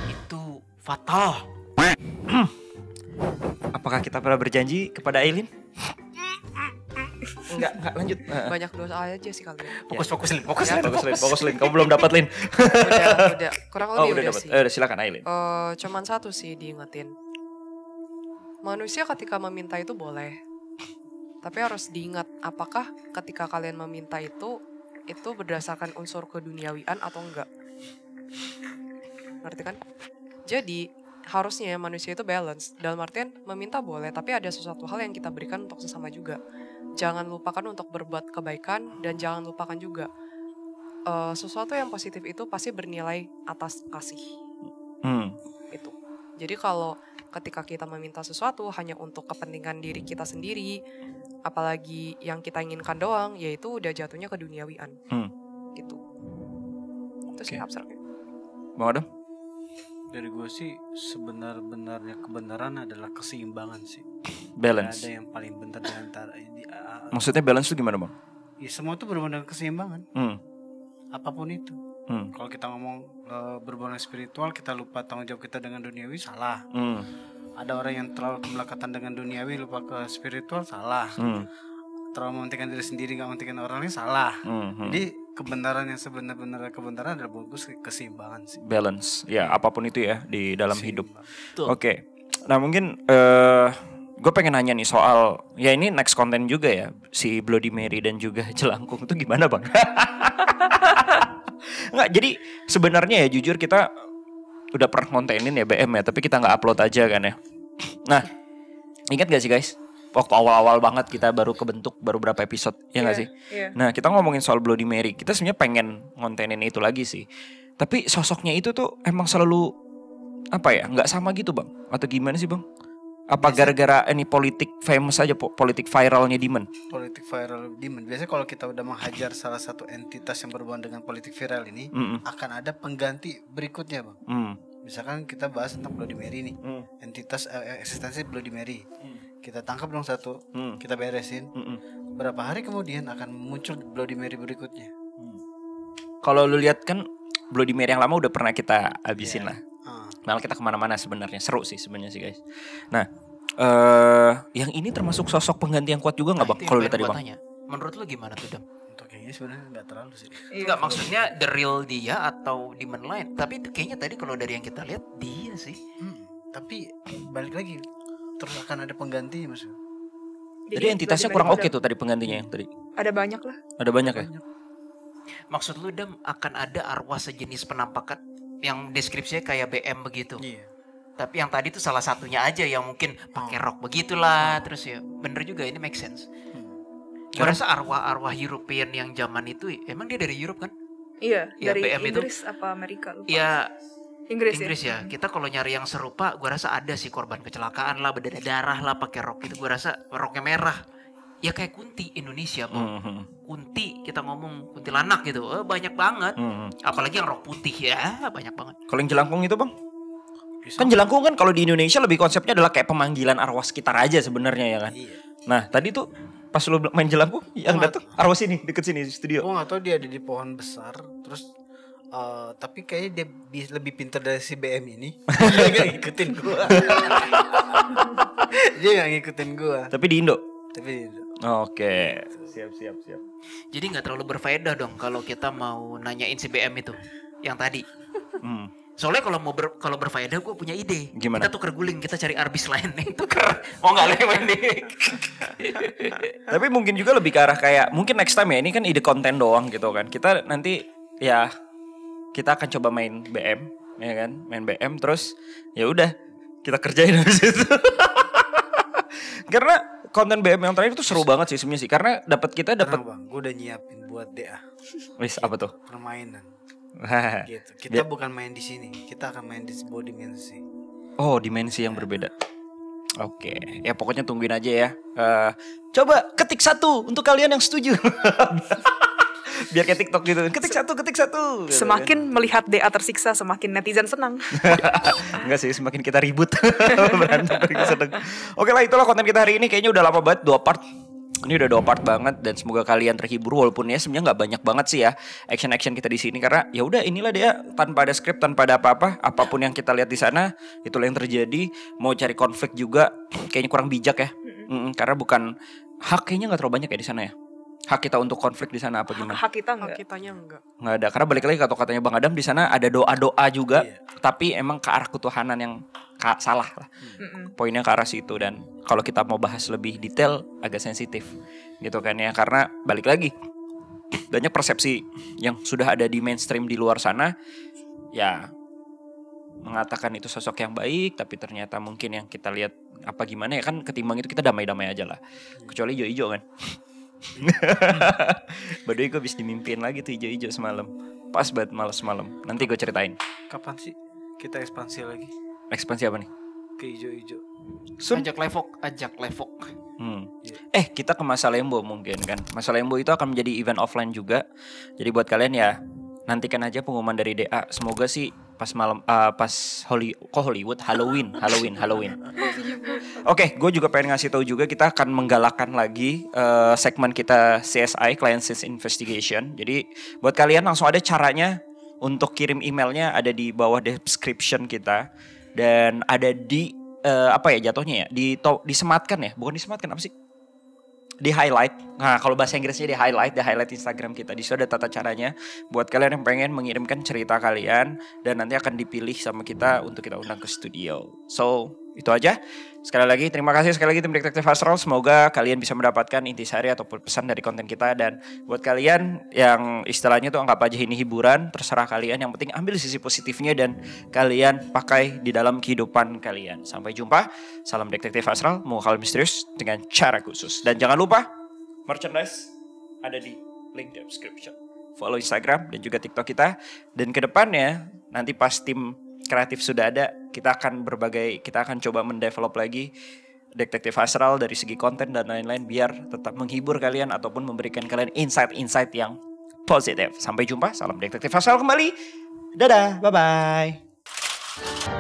Itu fatal. Apakah kita pernah berjanji kepada Aileen? Enggak lanjut. Banyak dosa aja sih kalian. Fokus Lin. Kamu belum dapat Lin. Udah. Kurang lebih udah dapat. sih. Silakan Aileen. Cuman satu sih diingetin. Manusia ketika meminta itu boleh. Tapi harus diingat apakah ketika kalian meminta itu berdasarkan unsur keduniawian atau enggak. Ngerti kan? Jadi harusnya manusia itu balance. Dalam artian meminta boleh, tapi ada sesuatu hal yang kita berikan untuk sesama juga. Jangan lupakan untuk berbuat kebaikan, dan jangan lupakan juga sesuatu yang positif itu pasti bernilai atas kasih. Itu. Jadi kalau ketika kita meminta sesuatu hanya untuk kepentingan diri kita sendiri, apalagi yang kita inginkan doang, yaitu udah jatuhnya ke duniawian. Gitu. Itu sih abstraknya. Bang Adam? Dari gue sih sebenar-benarnya kebenaran adalah keseimbangan sih. Balance. Gak ada yang paling benar di antara ini. Maksudnya balance itu gimana bang? Ya semua itu berhubungan dengan keseimbangan. Apapun itu. Kalau kita ngomong berhubungan spiritual, kita lupa tanggung jawab kita dengan duniawi, salah. Ada orang yang terlalu melekatan dengan duniawi, lupa ke spiritual, salah. Terlalu mementingkan diri sendiri, gak mementingkan orang lain, salah. Jadi kebenaran yang sebenar-benar kebenaran adalah bagus keseimbangan sih. Balance, ya apapun itu ya di dalam hidup. Oke. Nah mungkin gue pengen nanya nih soal, ya ini next konten juga ya, si Bloody Mary dan juga Jelangkung itu gimana bang? Nggak, jadi sebenarnya ya jujur kita udah pernah ngontenin ya BM ya, tapi kita nggak upload aja kan ya. Nah, ingat gak sih guys? Waktu awal-awal banget kita baru kebentuk, baru berapa episode, ya nggak sih? Nah, kita ngomongin soal Bloody Mary. Kita sebenarnya pengen ngontenin itu lagi sih. Tapi sosoknya itu tuh emang selalu apa ya? Nggak sama gitu bang? Atau gimana sih bang? Apa gara-gara ini politik famous aja, politik viralnya Demon? Politik viral Demon. Biasanya kalau kita udah menghajar salah satu entitas yang berhubungan dengan politik viral ini, akan ada pengganti berikutnya bang. Misalkan kita bahas tentang Bloody Mary nih, entitas eksistensi Bloody Mary. Kita tangkap dong satu, kita beresin. Berapa hari kemudian akan muncul Bloody Mary berikutnya. Kalau lu lihat kan Bloody Mary yang lama udah pernah kita habisin lah. Malah kita kemana-mana sebenarnya, seru sih sebenarnya sih guys. Nah, yang ini termasuk sosok pengganti yang kuat juga nggak bang? Kalau tadi bang, tanya. Menurut lu gimana tuh Dam? Untuk yang ini sebenarnya nggak terlalu sih. Enggak, maksudnya the real dia atau demon lain. Tapi itu kayaknya tadi kalau dari yang kita lihat dia sih. Tapi balik lagi, terus akan ada pengganti maksudnya. Jadi entitasnya kurang oke tuh tadi penggantinya yang tadi. Ada banyak lah. Ada banyak ya? Maksud lu Dam akan ada arwah sejenis penampakan yang deskripsinya kayak BM begitu. Iya. Tapi yang tadi tuh salah satunya aja yang mungkin pakai rok begitulah. Terus ya bener juga, ini make sense. Gue rasa arwah-arwah European yang zaman itu emang dia dari Europe kan? Iya, Ya, dari BM Inggris apa Amerika lupa. Ya Inggris ya. Kita kalau nyari yang serupa, gue rasa ada sih korban kecelakaan lah, berdarah lah, pakai rok itu. Gue rasa roknya merah. Ya kayak Kunti Indonesia, Kunti kita ngomong kuntilanak gitu, banyak banget. Apalagi yang rok putih ya, banyak banget. Kalau yang jelangkung itu bang? Kan jelangkung kan kalau di Indonesia lebih konsepnya adalah kayak pemanggilan arwah sekitar aja sebenarnya ya kan. Iya. Nah tadi tuh pas lu main jelangkung yang datang arwah sini deket sini studio. Gue nggak tahu dia ada di pohon besar, terus tapi kayaknya dia lebih pintar dari si BM ini. Dia nggak ngikutin gue. Dia nggak ngikutin gue. Tapi di Indo. Oke. Siap. Jadi nggak terlalu berfaedah dong kalau kita mau nanyain si BM itu yang tadi. Soalnya kalau berfaedah gue punya ide. Gimana? Kita tuker guling, kita cari arbis lain nih, tuker. Oh nggak lewat nih. Tapi mungkin juga lebih ke arah kayak mungkin next time ya, ini kan ide konten doang gitu kan. Kita nanti ya kita akan coba main BM ya kan, main BM terus ya udah kita kerjain habis itu. Karena konten BM yang terakhir itu seru banget sih sebenarnya sih, karena kita dapat Bang, gue udah nyiapin buat DA. Wis apa tuh? Permainan. Gitu. Kita bukan main di sini, kita akan main di sebuah dimensi. Oh, dimensi yang berbeda. Oke, ya pokoknya tungguin aja ya. Coba ketik 1 untuk kalian yang setuju. Biar kayak TikTok gitu. Ketik satu. Semakin melihat DA tersiksa, semakin netizen senang. Enggak sih, semakin kita ribut. Berantem seneng. Oke lah, itulah konten kita hari ini. Kayaknya udah lama banget, 2 part. Ini udah 2 part banget dan semoga kalian terhibur walaupun ya sebenarnya nggak banyak banget sih ya action kita di sini karena ya udah inilah dia tanpa ada skrip, tanpa ada apa-apa, apapun yang kita lihat di sana itulah yang terjadi. Mau cari konflik juga kayaknya kurang bijak ya. Karena bukan hak, kayaknya nggak terlalu banyak ya di sana ya. Hak kita untuk konflik di sana apa gimana? Hak kita Hak enggak. kitanya enggak. Nggak ada, karena balik lagi kata-katanya Bang Adam, di sana ada doa-doa juga, tapi emang ke arah ketuhanan yang salah lah. Poinnya ke arah situ, dan kalau kita mau bahas lebih detail agak sensitif gitu kan ya, karena balik lagi banyak persepsi yang sudah ada di mainstream di luar sana ya, mengatakan itu sosok yang baik, tapi ternyata mungkin yang kita lihat apa gimana ya kan, ketimbang itu kita damai-damai aja lah. Kecuali ijo-ijo kan. Baduy gue bisa dimimpiin lagi tuh ijo-ijo semalam. Pas banget malam. Nanti gue ceritain. Kapan sih kita ekspansi lagi? Ekspansi apa nih? Ke ijo-ijo. Ajak levok. Kita ke Masa Lembo mungkin kan. Masa Lembo itu akan menjadi event offline juga. Jadi buat kalian ya nantikan aja pengumuman dari DA. Semoga sih pas malam Hollywood Halloween. Oke, gue juga pengen ngasih tahu juga kita akan menggalakkan lagi segmen kita CSI Client Sense Investigation. Jadi buat kalian langsung ada caranya untuk kirim emailnya, ada di bawah description kita dan ada di jatuhnya ya disematkan ya, bukan disematkan apa sih? Di highlight. Nah, kalau bahasa Inggrisnya di highlight Instagram kita. Di situ ada tata caranya buat kalian yang pengen mengirimkan cerita kalian dan nanti akan dipilih sama kita untuk kita undang ke studio. So, itu aja. Sekali lagi terima kasih sekali lagi tim Detektif Astral. Semoga kalian bisa mendapatkan intisari ataupun pesan dari konten kita, dan buat kalian yang istilahnya tuh anggap aja ini hiburan, terserah kalian, yang penting ambil sisi positifnya dan kalian pakai di dalam kehidupan kalian. Sampai jumpa. Salam Detektif Astral, mengungkap misterius dengan cara khusus. Dan jangan lupa merchandise ada di link description. Follow Instagram dan juga TikTok kita, dan kedepannya nanti pas tim kreatif sudah ada, kita akan coba mendevelop lagi Detektif Astral dari segi konten dan lain-lain biar tetap menghibur kalian ataupun memberikan kalian insight-insight yang positif. Sampai jumpa, salam Detektif Astral kembali. Dadah, bye-bye.